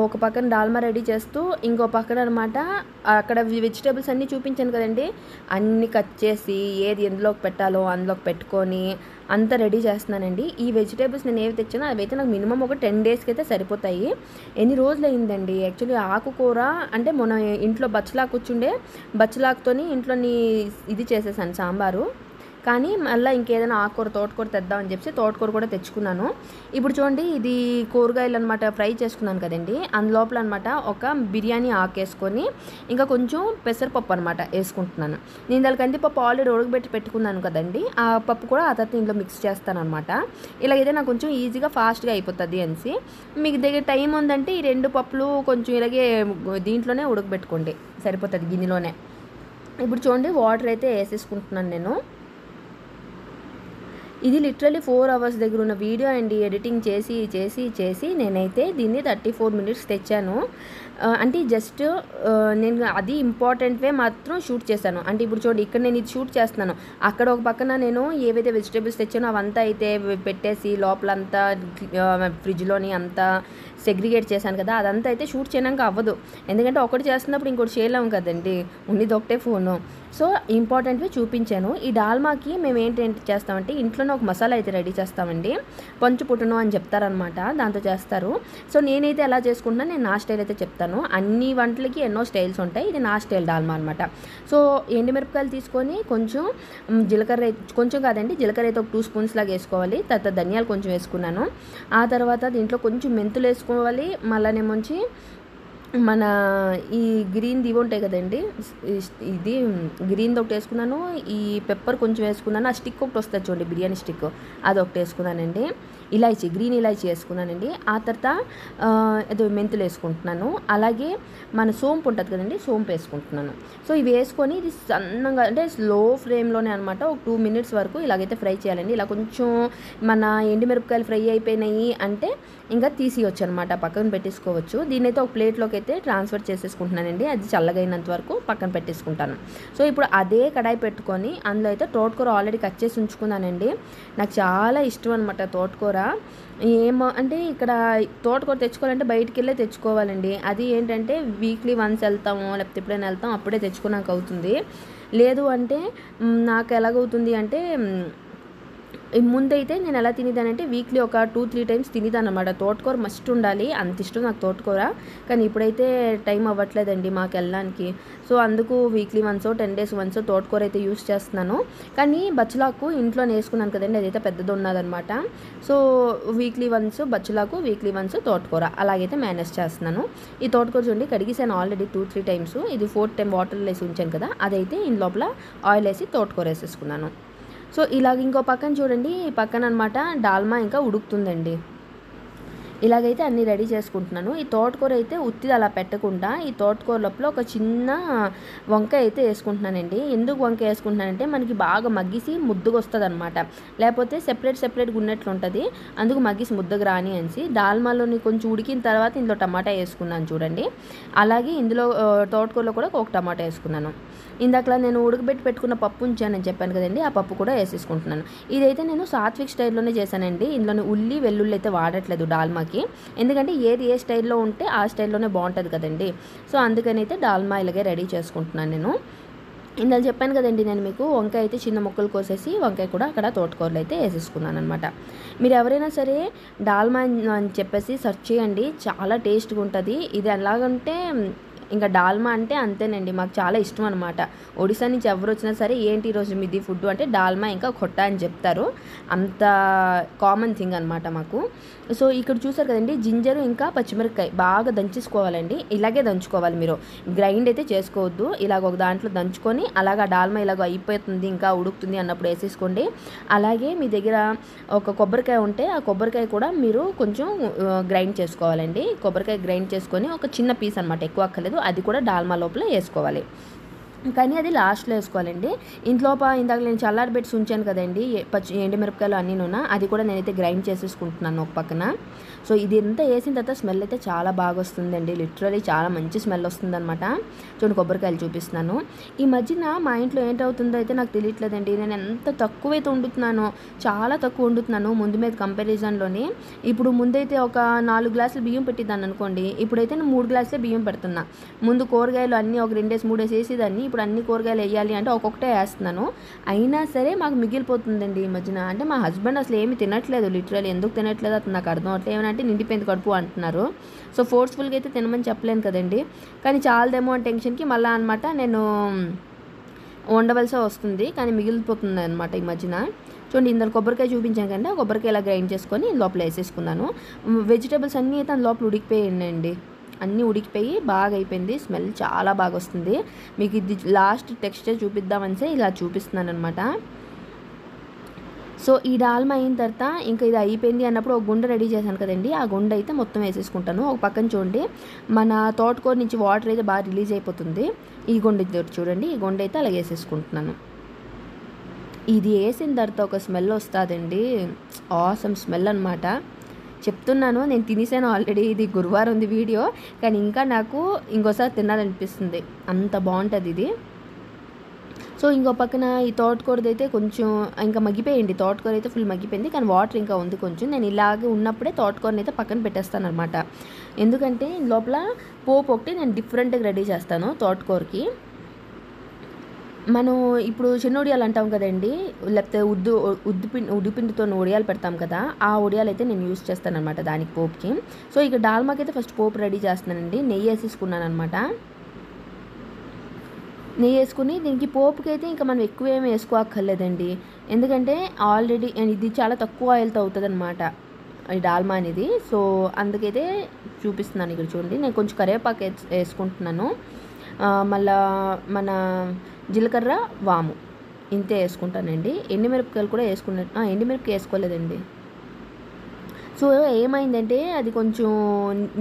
ఒక పక్కన డాల్మా రెడీ చేస్తూ ఇంకో పక్కన అనమాట అక్కడ వెజిటేబుల్స్ అన్నీ చూపించాను కదండి, అన్నీ కట్ చేసి ఏది ఎందులోకి పెట్టాలో అందులోకి పెట్టుకొని అంతా రెడీ చేస్తున్నానండి. ఈ వెజిటేబుల్స్ నేను ఏవి తెచ్చానో అవి అయితే నాకు మినిమం ఒక 10 డేస్కి అయితే సరిపోతాయి. ఎన్ని రోజులు అయిందండి యాక్చువల్లీ ఆకుకూర అంటే మన ఇంట్లో బచ్చలాకు కూర్చుండే, బచ్చలాకుతోని ఇంట్లోని ఇది చేసేసాను సాంబారు. కానీ మళ్ళీ ఇంకేదైనా ఆకుకూర తోటకూర తెద్దామని చెప్పి తోటకూర కూడా తెచ్చుకున్నాను. ఇప్పుడు చూడండి, ఇది కూరగాయలు అనమాట ఫ్రై చేసుకున్నాను కదండి, అందులోపల అనమాట ఒక బిర్యానీ ఆకు వేసుకొని ఇంకా కొంచెం పెసరపప్పు అనమాట వేసుకుంటున్నాను. నేను దాని కందిపప్పు ఆల్రెడీ ఉడకబెట్టి పెట్టుకున్నాను కదండి, ఆ పప్పు కూడా ఆ తర్వాత ఇందులో మిక్స్ చేస్తాను అనమాట. ఇలాగైతే నాకు కొంచెం ఈజీగా ఫాస్ట్గా అయిపోతుంది అనేసి. మీకు దగ్గర టైం ఉందంటే ఈ 2 పప్పులు కొంచెం ఇలాగే దీంట్లోనే ఉడకబెట్టుకోండి, సరిపోతుంది గిన్నెలోనే. ఇప్పుడు చూడండి, వాటర్ అయితే వేసేసుకుంటున్నాను నేను. ఇది లిటరలీ 4 అవర్స్ దగ్గర ఉన్న వీడియో అండి. ఎడిటింగ్ చేసి చేసి చేసి నేనైతే దీన్ని 34 మినిట్స్ తెచ్చాను. అంటే జస్ట్ నేను అది ఇంపార్టెంట్వే మాత్రం షూట్ చేశాను. అంటే ఇప్పుడు చూడండి, ఇక్కడ నేను ఇది షూట్ చేస్తున్నాను, అక్కడ ఒక పక్కన నేను ఏవైతే వెజిటేబుల్స్ తెచ్చానో అవంతా అయితే పెట్టేసి లోపలంతా ఫ్రిడ్జ్లోని అంతా సెగ్రిగేట్ చేశాను కదా, అదంతా అయితే షూట్ చేయడానికి అవ్వదు. ఎందుకంటే ఒకటి చేస్తున్నప్పుడు ఇంకోటి చేయలేము కదండి, ఉన్నది ఒకటే ఫోను. సో ఇంపార్టెంట్వి చూపించాను. ఈ డాల్మాకి మేము ఏంటి చేస్తామంటే ఇంట్లోనే ఒక మసాలా అయితే రెడీ చేస్తామండి, పంచు పుట్టును అని చెప్తారనమాట, దాంతో చేస్తారు. సో నేనైతే ఎలా చేసుకుంటున్నా, నేను నా స్టైల్ అయితే చెప్తాను. అన్ని వంటలకి ఎన్నో స్టైల్స్ ఉంటాయి, ఇది నా స్టైల్ డాల్మా అనమాట. సో ఎండుమిరపకాయలు తీసుకొని కొంచెం జీలకర్ర, కొంచెం కాదండి జీలకర్ర అయితే ఒక 2 స్పూన్స్ లాగా వేసుకోవాలి. తర్వాత ధనియాలు కొంచెం వేసుకున్నాను. ఆ తర్వాత దీంట్లో కొంచెం మెంతులు వేసుకోవాలి. మళ్ళీనేమొంచి మన ఈ గ్రీన్ది ఇవి ఉంటాయి కదండి, ఇది గ్రీన్ది ఒకటి వేసుకున్నాను. ఈ పెప్పర్ కొంచెం వేసుకున్నాను. ఆ స్టిక్ ఒకటి వస్తుంది చూడండి, బిర్యానీ స్టిక్, అది ఒకటి వేసుకున్నానండి. ఇలాచీ, గ్రీన్ ఇలాచీ వేసుకున్నానండి. ఆ తర్వాత ఏదో మెంతులు వేసుకుంటున్నాను. అలాగే మన సోంపు ఉంటుంది కదండి, సోంపు వేసుకుంటున్నాను. సో ఇవి వేసుకొని ఇది సన్నంగా అంటే స్లో ఫ్లేమ్లోనే అనమాట ఒక 2 మినిట్స్ వరకు ఇలాగైతే ఫ్రై చేయాలండి. ఇలా కొంచెం మన ఎండుమిరపకాయలు ఫ్రై అయిపోయినాయి అంటే ఇంకా తీసివచ్చు అనమాట, పక్కన పెట్టేసుకోవచ్చు. దీన్నైతే ఒక ప్లేట్లోకి అయితే ట్రాన్స్ఫర్ చేసేసుకుంటున్నానండి, అది చల్లగా అయినంత వరకు పక్కన పెట్టేసుకుంటాను. సో ఇప్పుడు అదే కడాయి పెట్టుకొని అందులో అయితే తోటకూర ఆల్రెడీ కట్ చేసి ఉంచుకున్నానండి. నాకు చాలా ఇష్టం అనమాట తోటకూర. ఏమో అంటే ఇక్కడ తోటకూర తెచ్చుకోవాలంటే బయటికి వెళ్ళే తెచ్చుకోవాలండి. అది ఏంటంటే వీక్లీ వన్స్ వెళ్తాము, లేకపోతే ఎప్పుడైనా వెళ్తాం, అప్పుడే తెచ్చుకున్నాక అవుతుంది. లేదు అంటే నాకు ఎలాగవుతుంది అంటే ముందైతే నేను ఎలా తినేదానంటే వీక్లీ ఒక 2-3 టైమ్స్ తినేదాన్నమాట. తోటకూర మస్ట్ ఉండాలి. అంత ఇష్టం నాకు తోటకూర. కానీ ఇప్పుడైతే టైం అవ్వట్లేదండి మాకెళ్ళడానికి. సో అందుకు వీక్లీ వన్సో 10 డేస్ వన్సో తోటకూర అయితే యూస్ చేస్తున్నాను. కానీ బచ్చలాకు ఇంట్లోనే వేసుకున్నాను కదండి, అదైతే పెద్దది ఉన్నదనమాట. సో వీక్లీ వన్స్ బచ్చలాకు, వీక్లీ వన్స్ తోటకూర అలాగైతే మేనేజ్ చేస్తున్నాను. ఈ తోటకూర చూడండి కడిగేసాను ఆల్రెడీ 2-3 టైమ్స్. ఇది 4th టైం వాటర్లో వేసి ఉంచాను కదా, అదైతే ఈ లోపల ఆయిల్ వేసి తోటకూర వేసేసుకున్నాను. సో ఇలాగ ఇంకో పక్కన చూడండి, ఈ పక్కన అనమాట డాల్మా ఇంకా ఉడుకుతుందండి. ఇలాగైతే అన్నీ రెడీ చేసుకుంటున్నాను. ఈ తోటకూర అయితే ఉత్తిది అలా పెట్టకుండా ఈ తోటకూర లోపల ఒక చిన్న వంకాయ అయితే వేసుకుంటున్నానండి. ఎందుకు వంకాయ వేసుకుంటున్నానంటే మనకి బాగా మగ్గిసి ముద్దగా వస్తుంది అనమాట. లేకపోతే సెపరేట్గా ఉన్నట్లు ఉంటుంది. అందుకు మగ్గిసి ముద్దగా రాని అనేసి డాల్మాలోని కొంచెం ఉడికిన తర్వాత ఇందులో టమాటా వేసుకున్నాను చూడండి. అలాగే ఇందులో తోటకూరలో కూడా ఒక టమాటా వేసుకున్నాను. ఇందాకలా నేను ఉడకబెట్టి పెట్టుకున్న పప్పు ఉంచానని చెప్పాను కదండి, ఆ పప్పు కూడా వేసేసుకుంటున్నాను. ఇదైతే నేను సాత్విక్ స్టైల్లోనే చేశానండి. ఇందులోని ఉల్లి వెల్లుల్లి అయితే వాడట్లేదు డాల్మాకి. ఎందుకంటే ఏది ఏ స్టైల్లో ఉంటే ఆ స్టైల్లోనే బాగుంటుంది కదండి. సో అందుకని అయితే డాల్మా ఇలాగే రెడీ చేసుకుంటున్నాను నేను. ఇందాక చెప్పాను కదండి నేను మీకు, వంకాయ అయితే చిన్న ముక్కలు కోసేసి వంకాయ కూడా అక్కడ తోటకూరలు అయితే వేసేసుకున్నాను అనమాట. మీరు ఎవరైనా సరే డాల్మా అని చెప్పేసి సెర్చ్ చేయండి, చాలా టేస్ట్గా ఉంటుంది. ఇది ఎలాగంటే ఇంకా డాల్మా అంటే అంతేనండి, మాకు చాలా ఇష్టం అనమాట. ఒడిశా నుంచి ఎవరు వచ్చినా సరే ఏంటి ఈరోజు మీది ఫుడ్ అంటే డాల్మా ఇంకా ఖొట్టా అని చెప్తారు. అంత కామన్ థింగ్ అనమాట మాకు. సో ఇక్కడ చూసారు కదండి, జింజరు ఇంకా పచ్చిమిరపకాయ బాగా దంచేసుకోవాలండి. ఇలాగే దంచుకోవాలి, మీరు గ్రైండ్ అయితే చేసుకోవద్దు. ఇలాగ ఒక దాంట్లో దంచుకొని అలాగా డాల్మా ఇలాగ అయిపోతుంది ఇంకా ఉడుకుతుంది అన్నప్పుడు వేసేసుకోండి. అలాగే మీ దగ్గర ఒక కొబ్బరికాయ ఉంటే ఆ కొబ్బరికాయ కూడా మీరు కొంచెం గ్రైండ్ చేసుకోవాలండి. కొబ్బరికాయ గ్రైండ్ చేసుకొని ఒక చిన్న పీస్ అనమాట, ఎక్కువ అక్కర్లేదు, అది కూడా డాల్మా లోపల వేసుకోవాలి. కానీ అది లాస్ట్లో వేసుకోవాలండి. ఇంట్లోప ఇందాక నేను చల్లారబెట్టి ఉంచాను కదండి ఎండుమిరపకాయలు అన్నీ నూనె, అది కూడా నేనైతే గ్రైండ్ చేసేసుకుంటున్నాను ఒక పక్కన. సో ఇది అంతా వేసిన తర్వాత స్మెల్ అయితే చాలా బాగా వస్తుందండి. లిటరలీ చాలా మంచి స్మెల్ వస్తుందన్నమాట. చూడండి కొబ్బరికాయలు చూపిస్తున్నాను. ఈ మధ్యన మా ఇంట్లో ఏంటవుతుందో అయితే నాకు తెలియట్లేదండి. నేను ఎంత తక్కువైతే వండుతున్నానో, చాలా తక్కువ వండుతున్నాను ముందు మీద కంపారిజన్లోని. ఇప్పుడు ముందైతే ఒక 4 గ్లాసులు బియ్యం పెట్టిద్దాన్ని అనుకోండి, ఇప్పుడైతే నేను 3 గ్లాసులే బియ్యం పెడుతున్నా. ముందు కూరగాయలు అన్నీ ఒక 2 3 వేసేదాన్ని, ఇప్పుడు అన్ని కూరగాయలు వేయాలి అంటే ఒక్కొక్కటే వేస్తున్నాను. అయినా సరే మాకు మిగిలిపోతుందండి ఈ మధ్యన. అంటే మా హస్బెండ్ అసలు ఏమి తినట్లేదు, లిటరలీ ఎందుకు తినట్లేదు అది నాకు అర్థం అవట్లేదు. ఏమంటే నిండిపోయింది కడుపు అంటున్నారు. సో ఫోర్స్ఫుల్గా అయితే తినమని చెప్పలేను కదండి, కానీ చాలదేమో అని టెన్షన్కి మళ్ళీ అనమాట నేను వండవలసి వస్తుంది. కానీ మిగిలిపోతుంది అనమాట ఈ మధ్యన. చూడండి ఇందులో కొబ్బరికాయ చూపించాను కంటే ఆ కొబ్బరికాయ ఇలా గ్రైండ్ చేసుకొని లోపల వేసేసుకున్నాను. వెజిటేబుల్స్ అన్నీ అయితే లోపల ఉడికిపోయాయండి. అన్నీ ఉడికిపోయి బాగా అయిపోయింది. స్మెల్ చాలా బాగా వస్తుంది. మీకు ఇది లాస్ట్ టెక్స్చర్ చూపిద్దామనిసే ఇలా చూపిస్తున్నాను అనమాట. సో ఈ డాల్మా అయిన తర్వాత ఇంకా ఇది అయిపోయింది అన్నప్పుడు ఒక గుండె రెడీ చేశాను కదండి, ఆ గుండె అయితే మొత్తం వేసేసుకుంటాను. ఒక పక్కన చూడండి మన తోటకూర నుంచి వాటర్ అయితే బాగా రిలీజ్ అయిపోతుంది. ఈ గుండె చూడండి, ఈ గుండె అయితే అలా వేసేసుకుంటున్నాను. ఇది వేసిన తర్వాత ఒక స్మెల్ వస్తుందండి, ఆసమ్ స్మెల్ అనమాట. చెప్తున్నాను, నేను తినేసాను ఆల్రెడీ. ఇది గురువారం ఉంది వీడియో, కానీ ఇంకా నాకు ఇంకోసారి తినాలనిపిస్తుంది, అంత బాగుంటుంది ఇది. సో ఇంకో పక్కన ఈ తోటకూరది అయితే కొంచెం ఇంకా మగ్గిపోయింది. తోటకూర అయితే ఫుల్ మగ్గిపోయింది, కానీ వాటర్ ఇంకా ఉంది కొంచెం. నేను ఇలాగే ఉన్నప్పుడే తోటకూరని అయితే పక్కన పెట్టేస్తాను అనమాట. ఎందుకంటే లోపల పోపు ఒకటి నేను డిఫరెంట్గా రెడీ చేస్తాను తోటకూరకి. మనం ఇప్పుడు చిన్న ఉడియాలు అంటాం కదండి, లేకపోతే ఉద్దిపిండితో ఉడియాలు పెడతాం కదా, ఆ ఉడియాలు అయితే నేను యూస్ చేస్తాను అనమాట దానికి పోపుకి. సో ఇక డాల్మాకి అయితే ఫస్ట్ పోపు రెడీ చేస్తున్నానండి. నెయ్యి వేసేసుకున్నాను అనమాట. నెయ్యి వేసుకుని దీనికి పోపుకి అయితే ఇంకా మనం ఎక్కువ ఏమి వేసుకోక్కర్లేదండి. ఎందుకంటే ఆల్రెడీ ఇది చాలా తక్కువ ఆయిల్తో అవుతుంది అనమాట ఈ డాల్మా అనేది. సో అందుకైతే చూపిస్తున్నాను. ఇక్కడ చూడండి నేను కొంచెం కరివేపాకు వేసుకుంటున్నాను. మళ్ళా మన జీలకర్ర వాము ఇంతే వేసుకుంటానండి. ఎండుమిరపకాయలు కూడా ఎండుమిరపకాయ వేసుకోలేదండి. సో ఏమైందంటే అది కొంచెం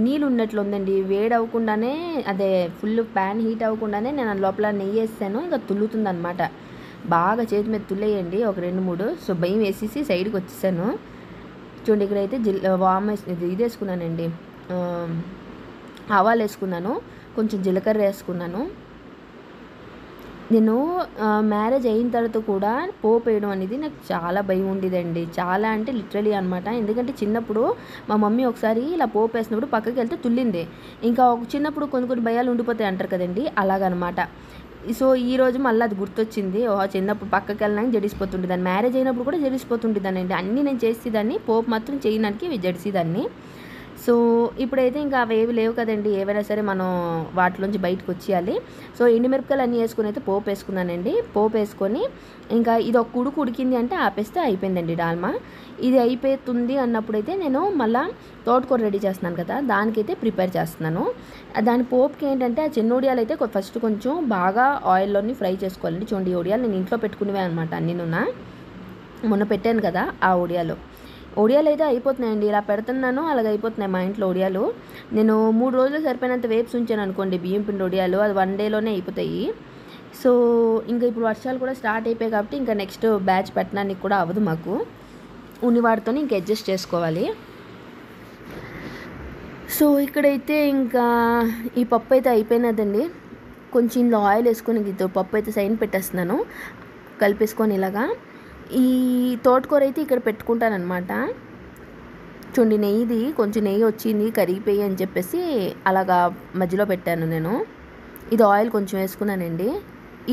నీళ్ళు ఉన్నట్లు ఉందండి. వేడి అవ్వకుండానే అదే ఫుల్ ప్యాన్ హీట్ అవ్వకుండానే నేను లోపల నెయ్యి వేసాను, ఇంకా తుల్లుతుంది అనమాట. బాగా చేతి మీద తుల్లేయండి ఒక 2-3. సో భయం వేసేసి సైడ్కి వచ్చేసాను. చూడండి ఇక్కడైతే వామ్ ఇది వేసుకున్నానండి, ఆవాలు వేసుకున్నాను, కొంచెం జీలకర్ర వేసుకున్నాను. నేను మ్యారేజ్ అయిన తర్వాత కూడా పోపు వేయడం అనేది నాకు చాలా భయం ఉండేదండి. చాలా అంటే లిటరలీ అనమాట. ఎందుకంటే చిన్నప్పుడు మా మమ్మీ ఒకసారి ఇలా పోపు వేసినప్పుడు పక్కకి వెళ్తే తుల్లింది. ఇంకా చిన్నప్పుడు కొన్ని భయాలు ఉండిపోతాయి అంటారు కదండి, అలాగనమాట. సో ఈరోజు మళ్ళీ అది గుర్తొచ్చింది. ఓహో! చిన్నప్పుడు పక్కకి వెళ్ళడానికి జడిసిపోతుండేదాన్ని. మ్యారేజ్ అయినప్పుడు కూడా జడిసిపోతుండేదాన్నండి. అన్నీ నేను చేసేదాన్ని. పోపు మాత్రం చేయడానికి జడిసేదాన్ని. సో ఇప్పుడైతే ఇంకా అవేవి లేవు కదండి. ఏవైనా సరే మనం వాటిలోంచి బయటకు వచ్చేయాలి. సో ఎండుమిరపకాయలు అన్నీ వేసుకుని అయితే పోపు వేసుకున్నానండి. పోపు వేసుకొని ఇంకా ఇది ఒక ఉడుకు ఉడికింది అంటే ఆపేస్తే అయిపోయిందండి డాల్మా. ఇది అయిపోతుంది అన్నప్పుడైతే నేను మళ్ళీ తోటకూర రెడీ చేస్తున్నాను కదా, దానికైతే ప్రిపేర్ చేస్తున్నాను. దాని పోపుకి ఏంటంటే ఆ చిన్న ఒడియాలు అయితే ఫస్ట్ కొంచెం బాగా ఆయిల్లోని ఫ్రై చేసుకోవాలండి. చూడండి, ఈ ఒడియాలు నేను ఇంట్లో పెట్టుకునేవే అనమాట. అన్నీ మొన్న పెట్టాను కదా ఆ ఒడియాలు అయితే అయిపోతున్నాయండి. ఇలా పెడుతున్నాను, అలాగ అయిపోతున్నాయి మా ఇంట్లో ఒడియాలు. నేను 3 రోజులు సరిపోయినంత వేప్స్ ఉంచాను అనుకోండి బియ్యం పిండి ఒడియాలు, అది 1 డేలోనే అయిపోతాయి. సో ఇంకా ఇప్పుడు వర్షాలు కూడా స్టార్ట్ అయిపోయాయి కాబట్టి ఇంకా నెక్స్ట్ బ్యాచ్ పెట్టడానికి కూడా అవ్వదు మాకు. ఉన్నవాడితోనే ఇంకా అడ్జస్ట్ చేసుకోవాలి. సో ఇక్కడైతే ఇంకా ఈ పప్పు అయితే అయిపోయినదండి. కొంచెం ఇందులో ఆయిల్ వేసుకొని పప్పు అయితే సైన్ పెట్టేస్తున్నాను కలిపేసుకొని ఇలాగా. ఈ తోటకూర అయితే ఇక్కడ పెట్టుకుంటానమాట. చూడండి, కొంచెం నెయ్యి వచ్చింది కరిగిపోయి అని చెప్పేసి అలాగా మధ్యలో పెట్టాను నేను. ఇది ఆయిల్ కొంచెం వేసుకున్నానండి.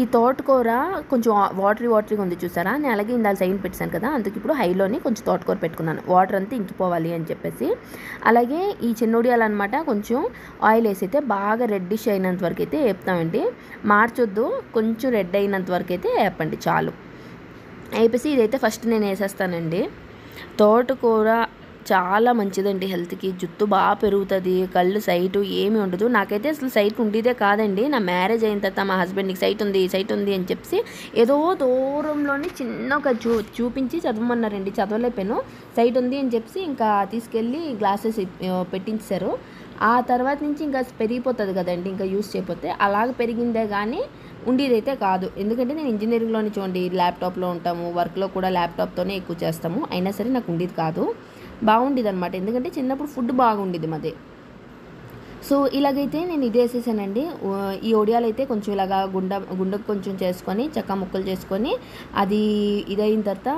ఈ తోటకూర కొంచెం వాటరీగా ఉంది చూసారా, నేను అలాగే ఇందాక సైన్ పెట్టాను కదా, అందుకు ఇప్పుడు హైలోని కొంచెం తోటకూర పెట్టుకున్నాను, వాటర్ అంతా ఇంకిపోవాలి అని చెప్పేసి. అలాగే ఈ చిన్నొడియాలు అనమాట కొంచెం ఆయిల్ వేసి అయితే బాగా రెడ్డిష్ అయినంత వరకు అయితే వేపుతామండి. మార్చొద్దు, కొంచెం రెడ్ అయినంత వరకు అయితే వేపండి చాలు. వేపేసి ఇదైతే ఫస్ట్ నేను వేసేస్తానండి. తోటకూర చాలా మంచిదండి హెల్త్కి. జుట్టు బాగా పెరుగుతుంది, కళ్ళు సైటు ఏమీ ఉండదు. నాకైతే అసలు సైట్ ఉండేదే కాదండి. నా మ్యారేజ్ అయిన తర్వాత మా హస్బెండ్కి సైట్ ఉంది అని చెప్పి ఏదో దూరంలోని చిన్న ఒక చూపించి చదవమన్నారండి. చదవలేకపోయాను. సైట్ ఉంది అని చెప్పి ఇంకా తీసుకెళ్ళి గ్లాసెస్ పెట్టించారు. ఆ తర్వాత నుంచి ఇంకా పెరిగిపోతుంది కదండి, ఇంకా యూస్ చేయకపోతే. అలాగ పెరిగిందే కానీ ఉండేదైతే కాదు. ఎందుకంటే నేను ఇంజనీరింగ్లోని చూడండి ల్యాప్టాప్లో ఉంటాము, వర్క్లో కూడా ల్యాప్టాప్తోనే ఎక్కువ చేస్తాము. అయినా సరే నాకు ఉండేది కాదు, బాగుండేది అనమాట. ఎందుకంటే చిన్నప్పుడు ఫుడ్ బాగుండేది మాది. సో ఇలాగైతే నేను ఇది వేసేసానండి. ఈ ఒడియాలు అయితే కొంచెం ఇలాగా గుండకు కొంచెం చేసుకొని చక్క ముక్కలు చేసుకొని అది ఇదైన తర్వాత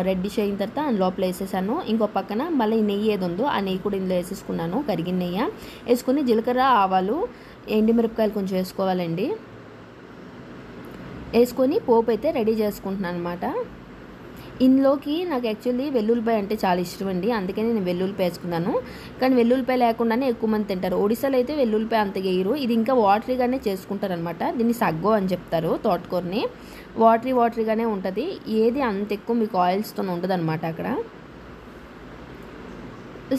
రెడ్డిష్ అయిన తర్వాత లోపల వేసేసాను. ఇంకో పక్కన మళ్ళీ నెయ్యి ఏది ఉందో ఆ నెయ్యి కూడా ఇందులో వేసేసుకున్నాను. కరిగిన నెయ్యి వేసుకొని జీలకర్ర ఆవాలు ఎండుమిరపకాయలు కొంచెం వేసుకోవాలండి. వేసుకొని పోపు అయితే రెడీ చేసుకుంటున్నాను అనమాట. ఇందులోకి నాకు యాక్చువల్లీ వెల్లుల్లిపాయ అంటే చాలా ఇష్టం అండి, అందుకని నేను వెల్లుల్లిపాయ వేసుకున్నాను. కానీ వెల్లుల్లిపాయ లేకుండానే ఎక్కువ మంది తింటారు. ఒడిశాలో అయితే వెల్లుల్లిపాయ అంత వేయరు, ఇది ఇంకా వాటరీగానే చేసుకుంటారు అనమాట. దీన్ని సగ్గో అని చెప్తారు. తోటకూరని వాటరీగానే ఉంటుంది. ఏది అంత ఎక్కువ మీకు ఆయిల్స్తో ఉండదు అనమాట అక్కడ.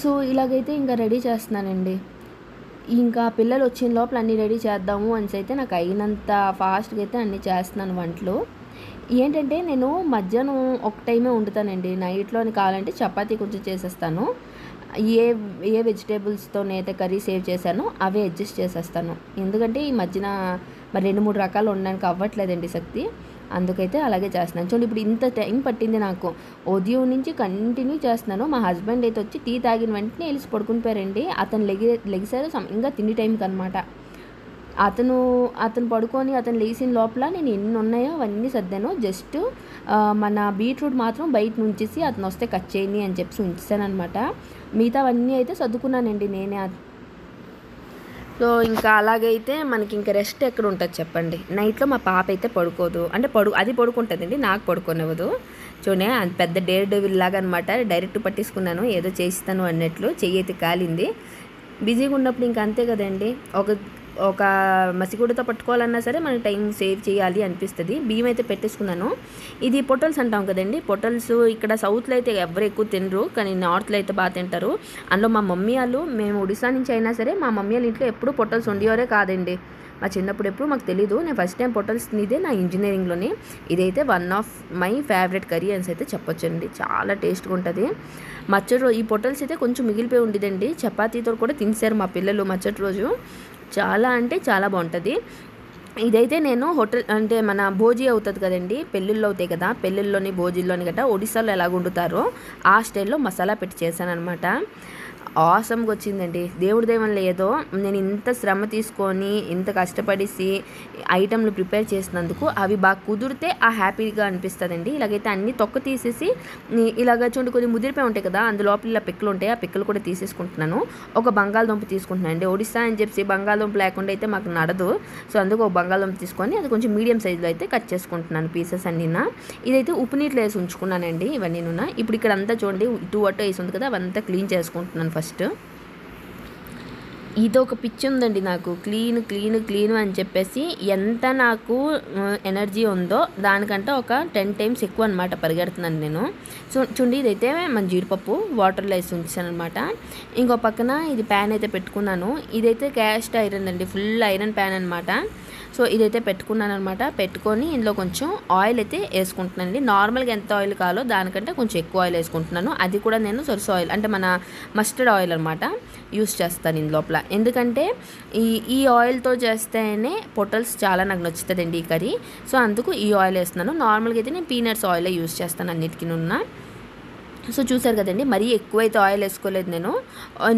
సో ఇలాగైతే ఇంకా రెడీ చేస్తున్నానండి. ఇంకా పిల్లలు వచ్చిన లోపల అన్నీ రెడీ చేద్దాము అని అయితే నాకు అయినంత ఫాస్ట్గా అయితే అన్నీ చేస్తున్నాను వంటలు. ఏంటంటే నేను మధ్యాహ్నం ఒక టైమే వండుతానండి. నైట్లోని కావాలంటే చపాతీ కొంచెం చేసేస్తాను. ఏ వెజిటేబుల్స్తో నేనైతే కర్రీ సేవ్ చేశానో అవే అడ్జస్ట్ చేసేస్తాను. ఎందుకంటే ఈ మధ్యన మరి 2-3 రకాలు ఉండడానికి అవ్వట్లేదండి శక్తి, అందుకైతే అలాగే చేస్తున్నాను. చూడండి, ఇప్పుడు ఇంత టైం పట్టింది నాకు. ఉదయం నుంచి కంటిన్యూ చేస్తున్నాను. మా హస్బెండ్ అయితే వచ్చి టీ తాగిన వెంటనే వెళ్ళి పడుకుని పోయారండి. అతను లెగిసారు ఇంకా తిండి టైంకి అనమాట. అతను పడుకొని అతను లేచిన లోపల నేను ఎన్ని ఉన్నాయో అవన్నీ సర్దాను. జస్ట్ మన బీట్రూట్ మాత్రం బయట ఉంచేసి అతను వస్తే కట్ చేయండి అని చెప్పి ఉంచాను అనమాట. మిగతావన్నీ అయితే సర్దుకున్నానండి నేనే. సో ఇంకా అలాగైతే మనకి ఇంకా రెస్ట్ ఎక్కడ ఉంటుంది చెప్పండి. నైట్లో మా పాప అయితే పడుకోదు, అంటే అది పడుకుంటుందండి, నాకు పడుకోనివ్వదు. చూడే అంత పెద్ద డేర్ డెవిల్ లాగా అనమాట. డైరెక్ట్ పట్టేసుకున్నాను ఏదో చేస్తాను అన్నట్లు. చెయ్యి అయితే కాలింది. బిజీగా ఉన్నప్పుడు ఇంకా అంతే కదండి, ఒక మసిగుడ్డతో పట్టుకోవాలన్నా సరే మనకి టైం సేవ్ చేయాలి అనిపిస్తుంది. బియ్యం అయితే పెట్టేసుకున్నాను. ఇది పొటల్స్ అంటాం కదండి. పొటల్స్ ఇక్కడ సౌత్లో అయితే ఎవరు ఎక్కువ తినరు, కానీ నార్త్లో అయితే బాగా తింటారు. అందులో మా మమ్మీ వాళ్ళు, మేము ఒడిశా నుంచి అయినా సరే మా మమ్మీ వాళ్ళ ఇంట్లో ఎప్పుడు పొటల్స్ వండేవారే కాదండి. మా చిన్నప్పుడు ఎప్పుడు మాకు తెలీదు. నేను ఫస్ట్ టైం పొటల్స్ తినేదే నా ఇంజనీరింగ్లోనే. ఇదైతే one of my favourite curry అని అయితే చెప్పొచ్చండి. చాలా టేస్ట్గా ఉంటుంది. మచ్చటి రోజు ఈ పొటల్స్ అయితే కొంచెం మిగిలిపోయి ఉండేదండి, చపాతీతో కూడా తినేసారు మా పిల్లలు మచ్చటి రోజు. చాలా అంటే చాలా బాగుంటుంది. ఇదైతే నేను హోటల్ అంటే మన భోజీ అవుతుంది కదండి, పెళ్ళిళ్ళు అవుతాయి కదా, పెళ్ళిళ్ళలోని భోజీల్లోని గట్రా ఒడిశాలో ఎలా వండుతారో ఆ స్టైల్లో మసాలా పెట్టి చేశాను అనమాట. ఆసమ్గా వచ్చిందండి. దేవుడి దయ వల్ల ఏదో నేను ఇంత శ్రమ తీసుకొని ఇంత కష్టపడేసి ఐటెంలు ప్రిపేర్ చేసినందుకు అవి బాగా కుదిరితే ఆ హ్యాపీగా అనిపిస్తుందండి. ఇలాగైతే అన్నీ తొక్క తీసేసి ఇలాగ చూడండి, కొన్ని ముదిరిపోయి ఉంటాయి కదా, అందులోపల ఇలా పిక్కలు ఉంటాయి, ఆ పిక్కలు కూడా తీసేసుకుంటున్నాను. ఒక బంగాళదుంప తీసుకుంటున్నాను అండి. ఒడిస్సా అని చెప్పి బంగాళదుంప లేకుండా అయితే మాకు నడదు. సో అందుకు ఒక బంగాళదుంప తీసుకొని అది కొంచెం మీడియం సైజులో అయితే కట్ చేసుకుంటున్నాను పీసెస్ అన్నీనా. ఇదైతే ఉప్పు నీటిలో వేసి ఉంచుకున్నానండి ఇవన్నీ. ఇప్పుడు ఇక్కడ అంతా చూడండి 2 అట్టు వేసి ఉంది కదా, అవంతా క్లీన్ చేసుకుంటున్నాను ఫస్ట్. ఇదొక పిచ్చి ఉందండి నాకు, క్లీన్ అని చెప్పేసి. ఎంత నాకు ఎనర్జీ ఉందో దానికంటే ఒక 10 టైమ్స్ ఎక్కువ అనమాట పరిగెడుతున్నాను నేను. సో చూడండి, ఇదైతే మన జీడిపప్పు వాటర్లో వేసి ఉంచాను అనమాట. ఇంకో పక్కన ఇది ప్యాన్ అయితే పెట్టుకున్నాను. ఇదైతే క్యాస్ట్ ఐరన్ అండి, ఫుల్ ఐరన్ ప్యాన్ అనమాట. సో ఇదైతే పెట్టుకున్నాను అనమాట. పెట్టుకొని ఇందులో కొంచెం ఆయిల్ అయితే వేసుకుంటున్నానండి. నార్మల్గా ఎంత ఆయిల్ కావాలో దానికంటే కొంచెం ఎక్కువ ఆయిల్ వేసుకుంటున్నాను. అది కూడా నేను సొరస ఆయిల్ అంటే మన మస్టర్డ్ ఆయిల్ అనమాట యూస్ చేస్తాను ఇందులోపల. ఎందుకంటే ఈ ఆయిల్తో చేస్తేనే పొటల్స్ చాలా నాకు నచ్చుతుందండి ఈ కర్రీ. సో అందుకు ఈ ఆయిల్ వేస్తున్నాను. నార్మల్గా అయితే నేను పీనట్స్ ఆయిలే యూస్ చేస్తాను అన్నిటికీ. సో చూసారు కదండి, మరీ ఎక్కువైతే ఆయిల్ వేసుకోలేదు నేను.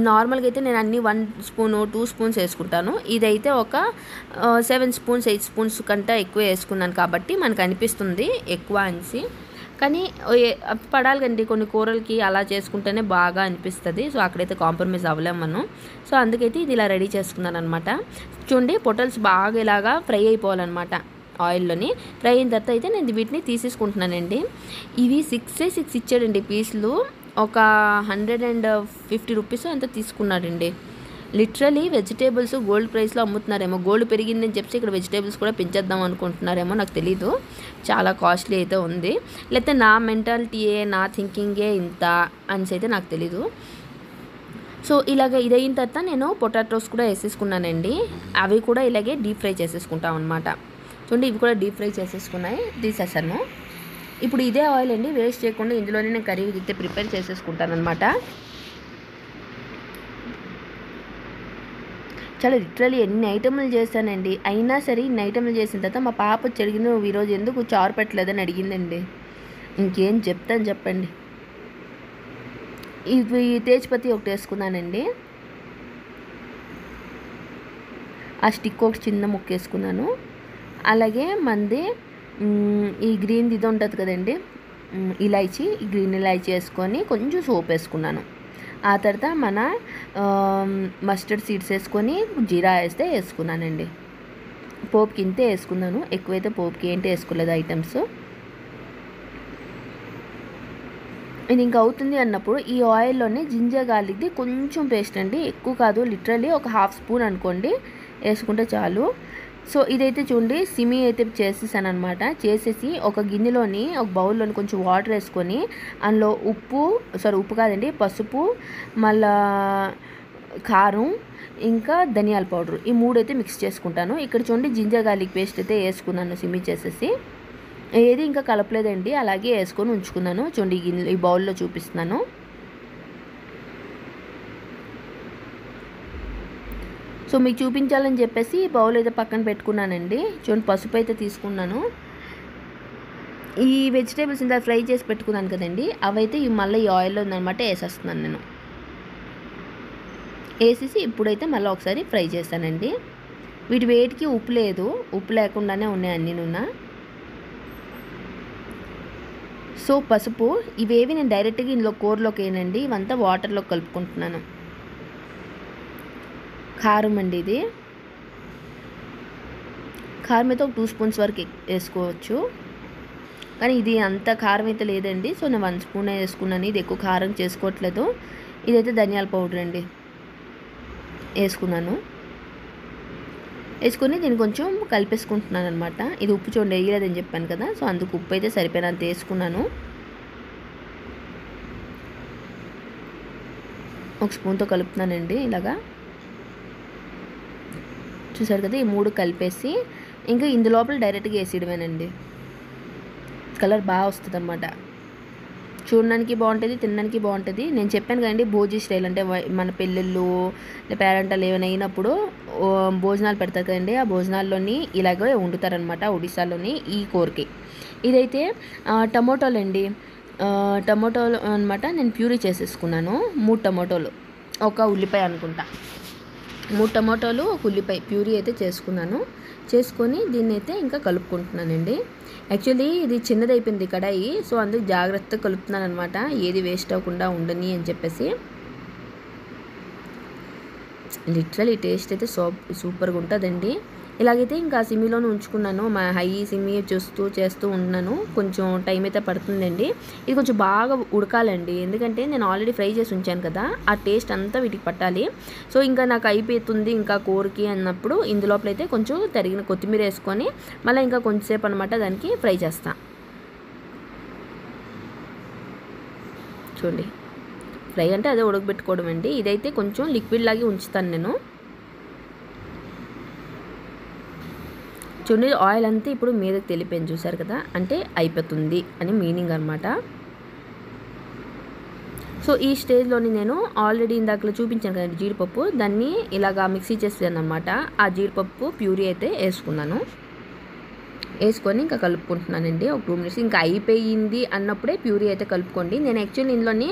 నార్మల్గా అయితే నేను అన్నీ 1 స్పూన్ 2 స్పూన్స్ వేసుకుంటాను. ఇదైతే ఒక 7 స్పూన్స్ 8 స్పూన్స్ కంటే ఎక్కువ వేసుకున్నాను కాబట్టి మనకు అనిపిస్తుంది ఎక్కువ అనేసి. కానీ పడాలి కండి కొన్ని కూరలకి, అలా చేసుకుంటేనే బాగా అనిపిస్తుంది. సో అక్కడైతే కాంప్రమైజ్ అవ్వలేము మనం. సో అందుకైతే ఇది ఇలా రెడీ చేసుకున్నాను అనమాట. చూడండి, పొటల్స్ బాగా ఇలాగా ఫ్రై అయిపోవాలన్నమాట ఆయిల్లోని. ఫ్రై అయిన తర్వాత అయితే నేను వీటిని తీసేసుకుంటున్నానండి. ఇవి 6 ఇచ్చాడండి పీసులు. ఒక 150 రూపీస్ ఎంత తీసుకున్నాడండి. లిటరలీ వెజిటేబుల్స్ గోల్డ్ ప్రైస్లో అమ్ముతున్నారేమో. గోల్డ్ పెరిగిందని చెప్పి ఇక్కడ వెజిటేబుల్స్ కూడా పెంచేద్దాం అనుకుంటున్నారేమో, నాకు తెలీదు. చాలా కాస్ట్లీ అయితే ఉంది. లేకపోతే నా మెంటాలిటీయే, నా థింకింగే ఇంత అనేసి అయితే నాకు తెలీదు. సో ఇలాగ ఇదైన తర్వాత నేను పొటాటోస్ కూడా వేసేసుకున్నానండి. అవి కూడా ఇలాగే డీప్ ఫ్రై చేసేసుకుంటాం అనమాట. చూడండి, ఇవి కూడా డీప్ ఫ్రై చేసేసుకున్నాయి, తీసేసాను. ఇప్పుడు ఇదే ఆయిల్ అండి, వేస్ట్ చేయకుండా ఇందులోనే నేను కర్రీ అయితే ప్రిపేర్ చేసేసుకుంటాను అనమాట. చాలా లిటరలీ ఎన్ని ఐటమ్లు చేశానండి. అయినా సరే ఇన్ని ఐటమ్లు చేసిన తర్వాత మా పాప చెడిగిన, నువ్వు ఈరోజు ఎందుకు చారు పెట్టలేదని అడిగిందండి. ఇంకేం చెప్తాను చెప్పండి. ఇవి తేజ్పతి ఒకటి వేసుకున్నానండి. ఆ స్టిక్ ఒకటి చిన్న ముక్క వేసుకున్నాను. అలాగే మంది ఈ గ్రీన్ ఇది ఉంటుంది కదండి, ఇలాచీ, ఈ గ్రీన్ ఇలాచీ వేసుకొని కొంచెం సోప్ వేసుకున్నాను. ఆ తర్వాత మన మస్టర్డ్ సీడ్స్ వేసుకొని జీరా వేసుకున్నానండి. పోపుకి ఇంతే వేసుకున్నాను, ఎక్కువైతే పోపుకి ఏంటి వేసుకోలేదు ఐటమ్స్. ఇది ఇంకా అవుతుంది అన్నప్పుడు ఈ ఆయిల్లోనే జింజర్ గార్లిక్ది కొంచెం పేస్ట్ అండి, ఎక్కువ కాదు, లిటరలీ ఒక 1/2 స్పూన్ అనుకోండి వేసుకుంటే చాలు. సో ఇదైతే చూడండి, సిమి అయితే చేసేసాను అనమాట. చేసేసి ఒక గిన్నెలోని, ఒక బౌల్లోని కొంచెం వాటర్ వేసుకొని అందులో ఉప్పు కాదండి, పసుపు, మళ్ళా కారం, ఇంకా ధనియాల పౌడర్, ఈ 3 అయితే మిక్స్ చేసుకుంటాను. ఇక్కడ చూడండి, జింజర్ గార్లిక్ పేస్ట్ అయితే వేసుకున్నాను సిమి చేసేసి. ఏది ఇంకా కలపలేదండి, అలాగే వేసుకొని ఉంచుకున్నాను. చూడండి, ఈ బౌల్లో చూపిస్తున్నాను. సో మీకు చూపించాలని చెప్పేసి బౌల్ అయితే పక్కన పెట్టుకున్నానండి. చూడండి, పసుపు అయితే తీసుకున్నాను. ఈ వెజిటేబుల్స్ ఇంత ఫ్రై చేసి పెట్టుకున్నాను కదండి, అవైతే మళ్ళీ ఈ ఆయిల్లో ఉందనమాట వేసేస్తున్నాను నేను. వేసేసి ఇప్పుడైతే మళ్ళీ ఒకసారి ఫ్రై చేస్తానండి. వీటి వేటికి ఉప్పు లేదు, ఉప్పు లేకుండానే ఉన్నాయి అన్నీ నూనె. సో పసుపు ఇవేవి నేను డైరెక్ట్గా ఇందులో కూరలోకి వేయనండి, ఇవంతా వాటర్లో కలుపుకుంటున్నాను. కారం అండి, ఇది కారం అయితే ఒక 2 స్పూన్స్ వరకు వేసుకోవచ్చు, కానీ ఇది అంత కారం అయితే లేదండి. సో నేను 1 స్పూన్ వేసుకున్నాను, ఇది ఎక్కువ కారం చేసుకోవట్లేదు. ఇదైతే ధనియాల పౌడర్ అండి వేసుకున్నాను. వేసుకొని దీన్ని కొంచెం కలిపేసుకుంటున్నాను అనమాట. ఇది ఉప్పు చూడండి వేయలేదని చెప్పాను కదా, సో అందుకు ఉప్పు అయితే సరిపోయినంత వేసుకున్నాను. ఒక స్పూన్తో కలుపుతున్నానండి ఇలాగా. చూసారు కదా, ఈ 3 కలిపేసి ఇంకా ఇందులోపల డైరెక్ట్గా వేసేయడమేనండి. కలర్ బాగా వస్తుంది అన్నమాట, చూడడానికి బాగుంటుంది, తినడానికి బాగుంటుంది. నేను చెప్పాను కదండి, భోజీ స్టైల్ అంటే మన పెళ్ళిళ్ళు పేరెంటాలు ఏమైనా అయినప్పుడు భోజనాలు పెడతారు కదండి, ఆ భోజనాల్లోని ఇలాగే వండుతారనమాట ఒడిశాలోని ఈ కూరకి. ఇదైతే టమోటాలు అండి, టమోటాలు అనమాట. నేను ప్యూరీ చేసేసుకున్నాను 3 టమోటాలు. ఒక ఉల్లిపాయ అనుకుంటా, 3 టమాటాలు, ఒక ఉల్లిపాయ ప్యూరీ అయితే చేసుకున్నాను. చేసుకొని దీన్ని అయితే ఇంకా కలుపుకుంటున్నానండి. యాక్చువల్లీ ఇది చిన్నదైపోయింది కడాయి, సో అందుకు జాగ్రత్తగా కలుపుతున్నాను అనమాట, ఏది వేస్ట్ అవ్వకుండా ఉండని అని చెప్పేసి. లిటరలీ టేస్ట్ అయితే సూపర్గా ఉంటుందండి. ఇలాగైతే ఇంకా సిమ్మిలోనే ఉంచుకున్నాను, మా హై సిమ్మి చేస్తూ ఉన్నాను. కొంచెం టైం అయితే పడుతుందండి. ఇది కొంచెం బాగా ఉడకాలండి, ఎందుకంటే నేను ఆల్రెడీ ఫ్రై చేసి ఉంచాను కదా, ఆ టేస్ట్ అంతా వీటికి పట్టాలి. సో ఇంకా నాకు అయిపోతుంది ఇంకా కూరకి అన్నప్పుడు ఇందులోపలైతే కొంచెం తరిగిన కొత్తిమీర వేసుకొని మళ్ళీ ఇంకా కొంచెంసేపు అనమాట దానికి ఫ్రై చేస్తాను. చూడండి, ఫ్రై అంటే అదే ఉడకబెట్టుకోవడం అండి. ఇదైతే కొంచెం లిక్విడ్ లాగే ఉంచుతాను నేను. చూడండి, ఆయిల్ అంతా ఇప్పుడు మీదకి తెలిపోయింది, చూసారు కదా, అంటే అయిపోతుంది అని మీనింగ్ అనమాట. సో ఈ స్టేజ్లోని నేను ఆల్రెడీ ఇందాకలో చూపించాను కదండి జీడిపప్పు, దాన్ని ఇలాగా మిక్సీ చేసాను అనమాట. ఆ జీడిపప్పు ప్యూరీ అయితే వేసుకొని ఇంకా కలుపుకుంటున్నానండి ఒక 2 మినిట్స్. ఇంకా అయిపోయింది అన్నప్పుడే ప్యూరీ అయితే కలుపుకోండి. నేను యాక్చువల్లీ ఇందులోని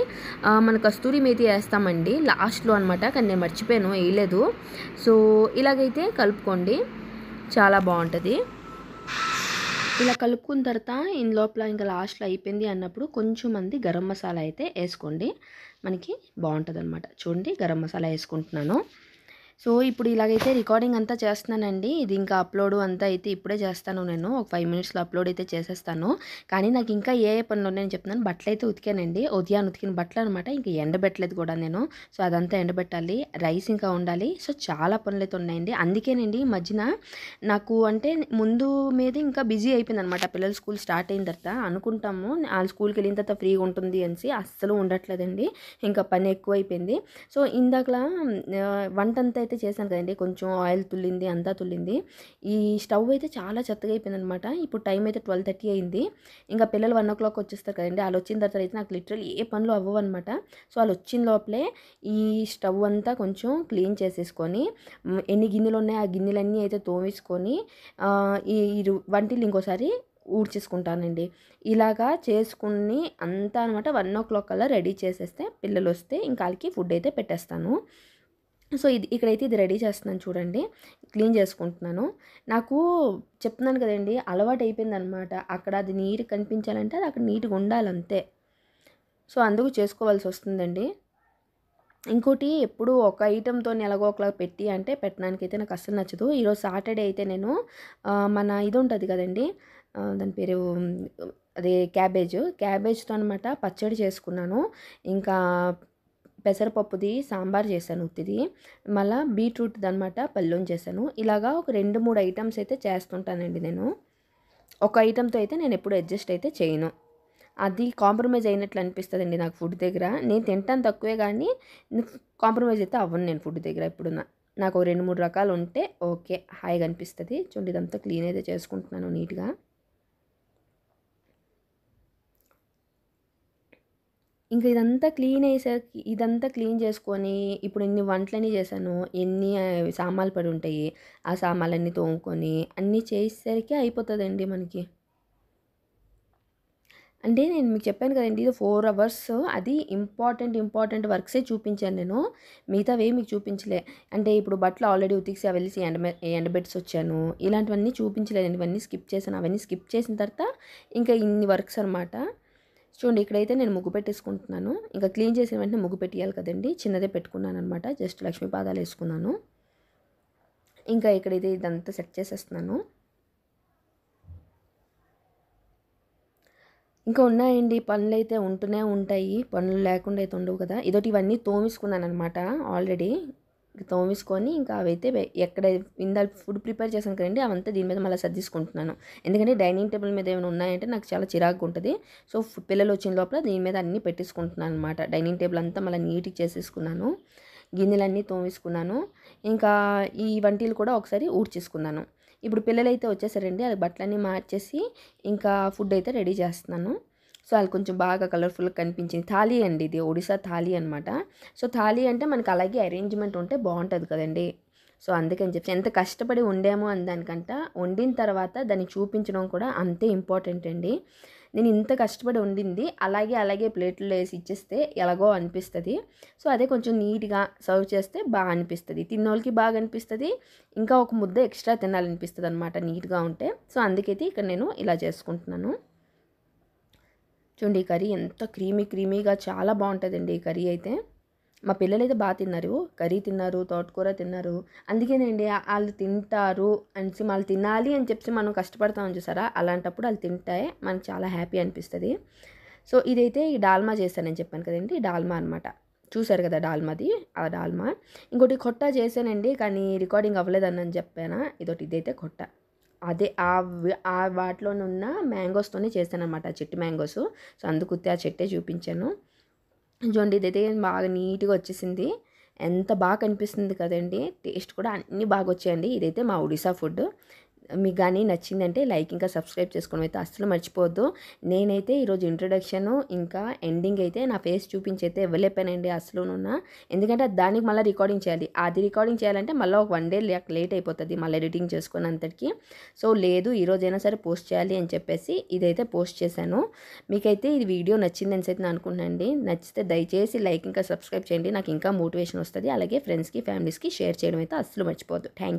మన కస్తూరి మేతి వేస్తామండి లాస్ట్లో అనమాట, కానీ నేను మర్చిపోయాను, వేయలేదు. సో ఇలాగైతే కలుపుకోండి, చాలా బాగుంటుంది. ఇలా కలుపుకున్న తర్వాత ఇందులోపల ఇంకా లాస్ట్లో అయిపోయింది అన్నప్పుడు కొంచెం మంది గరం మసాలా అయితే వేసుకోండి, మనకి బాగుంటుంది అనమాట. చూడండి, గరం మసాలా వేసుకుంటున్నాను. సో ఇప్పుడు ఇలాగైతే రికార్డింగ్ అంతా చేస్తున్నానండి. ఇది ఇంకా అప్లోడ్ అంతా అయితే ఇప్పుడే చేస్తాను నేను, ఒక 5 మినిట్స్లో అప్లోడ్ అయితే చేసేస్తాను. కానీ నాకు ఇంకా ఏ పనులు ఉన్నాయని చెప్తున్నాను. బట్టలు అయితే ఉతికానండి, ఉతికిన బట్టలు అనమాట, ఇంకా ఎండబెట్టలేదు కూడా నేను. సో అదంతా ఎండబెట్టాలి, రైస్ ఇంకా ఉండాలి. సో చాలా పనులు అయితే ఉన్నాయండి. అందుకేనండి ఈ మధ్యన నాకు అంటే ముందు మీద ఇంకా బిజీ అయిపోయింది అనమాట. పిల్లలు స్కూల్ స్టార్ట్ అయిన తర్వాత అనుకుంటాము వాళ్ళు స్కూల్కి వెళ్ళిన తర్వాత ఫ్రీగా ఉంటుంది అనేసి, అస్సలు ఉండట్లేదండి, ఇంకా పని ఎక్కువ అయిపోయింది. సో ఇందాకలా వంట అంతా అయితే చేశాను కదండి, కొంచెం ఆయిల్ తుల్లింది, అంతా తుల్లింది. ఈ స్టవ్ అయితే చాలా చెత్తగా అయిపోయింది అనమాట. ఇప్పుడు టైం అయితే 12:30 అయింది. ఇంకా పిల్లలు 1 o'clock వచ్చేస్తారు కదండి, వాళ్ళు వచ్చిన తర్వాత అయితే నాకు లిటరల్లీ ఏ పనులు అవ్వవు అనమాట. సో వాళ్ళు వచ్చిన లోపలే ఈ స్టవ్ అంతా కొంచెం క్లీన్ చేసేసుకొని ఎన్ని గిన్నెలు ఉన్నాయో ఆ గిన్నెలన్నీ అయితే తోమేసుకొని ఈ వంటిల్లు ఇంకోసారి ఊడ్చేసుకుంటానండి. ఇలాగా చేసుకుని అంతా అనమాట 1 o'clock కల్లా రెడీ చేసేస్తే పిల్లలు వస్తే ఇంకా వాళ్ళకి ఫుడ్ అయితే పెట్టేస్తాను. సో ఇక్కడైతే ఇది రెడీ చేస్తున్నాను చూడండి, క్లీన్ చేసుకుంటున్నాను. నాకు చెప్తున్నాను కదండి, అలవాటు అయిపోయిందనమాట. అక్కడ అది నీట్గా కనిపించాలంటే అది అక్కడ నీట్గా ఉండాలంతే. సో అందుకు చేసుకోవాల్సి వస్తుందండి. ఇంకోటి, ఎప్పుడు ఒక ఐటెంతో ఎలాగో ఒకలా అంటే పెట్టడానికైతే నాకు అస్సలు నచ్చదు. ఈరోజు సాటర్డే అయితే నేను మన ఇది ఉంటుంది కదండి, దాని పేరు అదే క్యాబేజ్తో అనమాట పచ్చడి చేసుకున్నాను. ఇంకా పెసరపప్పుది సాంబార్ చేశాను ఉత్తిది, మళ్ళీ బీట్రూట్ది అనమాట పళ్ళెం చేశాను. ఇలాగా ఒక 2-3 ఐటమ్స్ అయితే చేస్తుంటానండి నేను. ఒక ఐటెంతో అయితే నేను ఎప్పుడు అడ్జస్ట్ అయితే చేయను, అది కాంప్రమైజ్ అయినట్లు అనిపిస్తుందండి నాకు ఫుడ్ దగ్గర. నేను తింటాను తక్కువే కానీ కాంప్రమైజ్ అయితే అవ్వను నేను ఫుడ్ దగ్గర ఎప్పుడున్నా. నాకు 2-3 రకాలు ఉంటే ఓకే, హాయిగా అనిపిస్తుంది. చూడండి, ఇదంతా క్లీన్ అయితే చేసుకుంటున్నాను నీట్గా. ఇంకా ఇదంతా క్లీన్ చేసుకొని ఇప్పుడు ఇన్ని వంటలన్నీ చేశాను, ఎన్ని సామాన్లు పడి ఉంటాయి, ఆ సామాన్లన్నీ తోముకొని అన్నీ చేసేసరికి అయిపోతుందండి మనకి. అంటే నేను మీకు చెప్పాను కదండి, ఇది 4 అవర్స్, అది ఇంపార్టెంట్ వర్క్సే చూపించాను నేను, మిగతావే మీకు చూపించలే. అంటే ఇప్పుడు బట్టలు ఆల్రెడీ ఉతికిసి వెళ్ళి ఎండబెట్టి వచ్చాను, ఇలాంటివన్నీ చూపించలేదండి, ఇవన్నీ స్కిప్ చేశాను. అవన్నీ స్కిప్ చేసిన తర్వాత ఇంకా ఇన్ని వర్క్స్ అనమాట. చూడండి, ఇక్కడైతే నేను ముగ్గు పెట్టేసుకుంటున్నాను. ఇంకా క్లీన్ చేసిన వెంటనే ముగ్గు పెట్టేయాలి కదండి, చిన్నదే పెట్టుకున్నాను అనమాట, జస్ట్ లక్ష్మీ పాదాలు వేసుకున్నాను. ఇంకా ఇక్కడైతే ఇదంతా సెట్ చేసేస్తున్నాను. ఇంకా ఉన్నాయండి, పనులు అయితే ఉంటూనే ఉంటాయి, పనులు లేకుండా అయితే ఉండవు కదా. ఇవన్నీ తోమేసుకున్నాను అనమాట ఆల్రెడీ. తోమేసుకొని ఇంకా అవైతే ఎక్కడ ఇందాక ఫుడ్ ప్రిపేర్ చేశాను కదండి, అవంతా దీని మీద మళ్ళీ సర్దిసుకుంటున్నాను. ఎందుకంటే డైనింగ్ టేబుల్ మీద ఏమైనా ఉన్నాయంటే నాకు చాలా చిరాకుగా ఉంటుంది. సో పిల్లలు వచ్చిన లోపల దీని మీద అన్నీ పెట్టేసుకుంటున్నాను అనమాట. డైనింగ్ టేబుల్ అంతా మళ్ళీ నీట్గా చేసేసుకున్నాను, గిన్నెలన్నీ తోమేసుకున్నాను. ఇంకా ఈ వంటలు కూడా ఒకసారి ఊడ్చేసుకున్నాను. ఇప్పుడు పిల్లలైతే వచ్చేసారండి, అది బట్టలన్నీ మార్చేసి ఇంకా ఫుడ్ అయితే రెడీ చేస్తున్నాను. సో అది కొంచెం బాగా కలర్ఫుల్గా కనిపించింది. థాలీ అండి, ఇది ఒడిశా థాలీ అనమాట. సో థాలీ అంటే మనకి అలాగే అరేంజ్మెంట్ ఉంటే బాగుంటుంది కదండి. సో అందుకని చెప్పి ఎంత కష్టపడి వండాము అని దానికంట వండిన తర్వాత దాన్ని చూపించడం కూడా అంతే ఇంపార్టెంట్ అండి. నేను ఇంత కష్టపడి వండింది అలాగే ప్లేట్లో వేసి ఇచ్చేస్తే ఎలాగో అనిపిస్తుంది. సో అదే కొంచెం నీట్గా సర్వ్ చేస్తే బాగా అనిపిస్తుంది, తిన్నోళ్ళకి బాగా అనిపిస్తుంది, ఇంకా ఒక ముద్ద ఎక్స్ట్రా తినాలనిపిస్తుంది అనమాట నీట్గా ఉంటే. సో అందుకైతే ఇక్కడ నేను ఇలా చేసుకుంటున్నాను. చూడండి ఈ కర్రీ ఎంత క్రీమీగా చాలా బాగుంటుందండి ఈ కర్రీ అయితే. మా పిల్లలైతే బాగా తిన్నారు, కర్రీ తిన్నారు, తోటకూర తిన్నారు. అందుకేనండి వాళ్ళు తింటారు అనేసి వాళ్ళు తినాలి అని చెప్పి మనం కష్టపడతామని చూసారా, అలాంటప్పుడు వాళ్ళు తింటే మనకు చాలా హ్యాపీ అనిపిస్తుంది. సో ఇదైతే ఈ డాల్మా చేశానని చెప్పాను కదండి, ఈ డాల్మా అనమాట. చూసారు కదా డాల్మాది, ఆ డాల్మా. ఇంకోటి కొట్టా చేశానండి, కానీ రికార్డింగ్ అవ్వలేదని చెప్పాను. ఇదైతే కొట్ట, అదే ఆ వాటిలోనున్న మ్యాంగోస్తోనే చేశానమాట, చెట్టు మ్యాంగోస్. సో అందుకు ఆ చెట్టే చూపించాను. చూడండి ఇదైతే బాగా నీట్గా వచ్చేసింది, ఎంత బాగా కనిపిస్తుంది కదండి. టేస్ట్ కూడా అన్నీ బాగా వచ్చాయండి. ఇదైతే మా ఒడిశా ఫుడ్. మీకు కానీ నచ్చిందంటే లైక్ ఇంకా సబ్స్క్రైబ్ చేసుకోవడం అయితే అస్సలు మర్చిపోవద్దు. నేనైతే ఈరోజు ఇంట్రొడక్షన్ ఇంకా ఎండింగ్ అయితే నా ఫేస్ చూపించి అయితే ఇవ్వలేపానండి అసలునున్న, ఎందుకంటే దానికి మళ్ళీ రికార్డింగ్ చేయాలి. అది రికార్డింగ్ చేయాలంటే మళ్ళీ ఒక 1 డే లేట్ అయిపోతుంది మళ్ళీ ఎడిటింగ్ చేసుకుని అంతటికి. సో లేదు ఈరోజైనా సరే పోస్ట్ చేయాలి అని చెప్పేసి ఇదైతే పోస్ట్ చేశాను. మీకైతే ఇది వీడియో నచ్చిందని అయితే నేను అనుకున్నానండి. నచ్చితే దయచేసి లైక్ ఇంకా సబ్స్క్రైబ్ చేయండి, నాకు ఇంకా మోటివేషన్ వస్తుంది. అలాగే ఫ్రెండ్స్కి ఫ్యామిలీస్కి షేర్ చేయడం అయితే అస్సలు మర్చిపోవద్దు. థ్యాంక్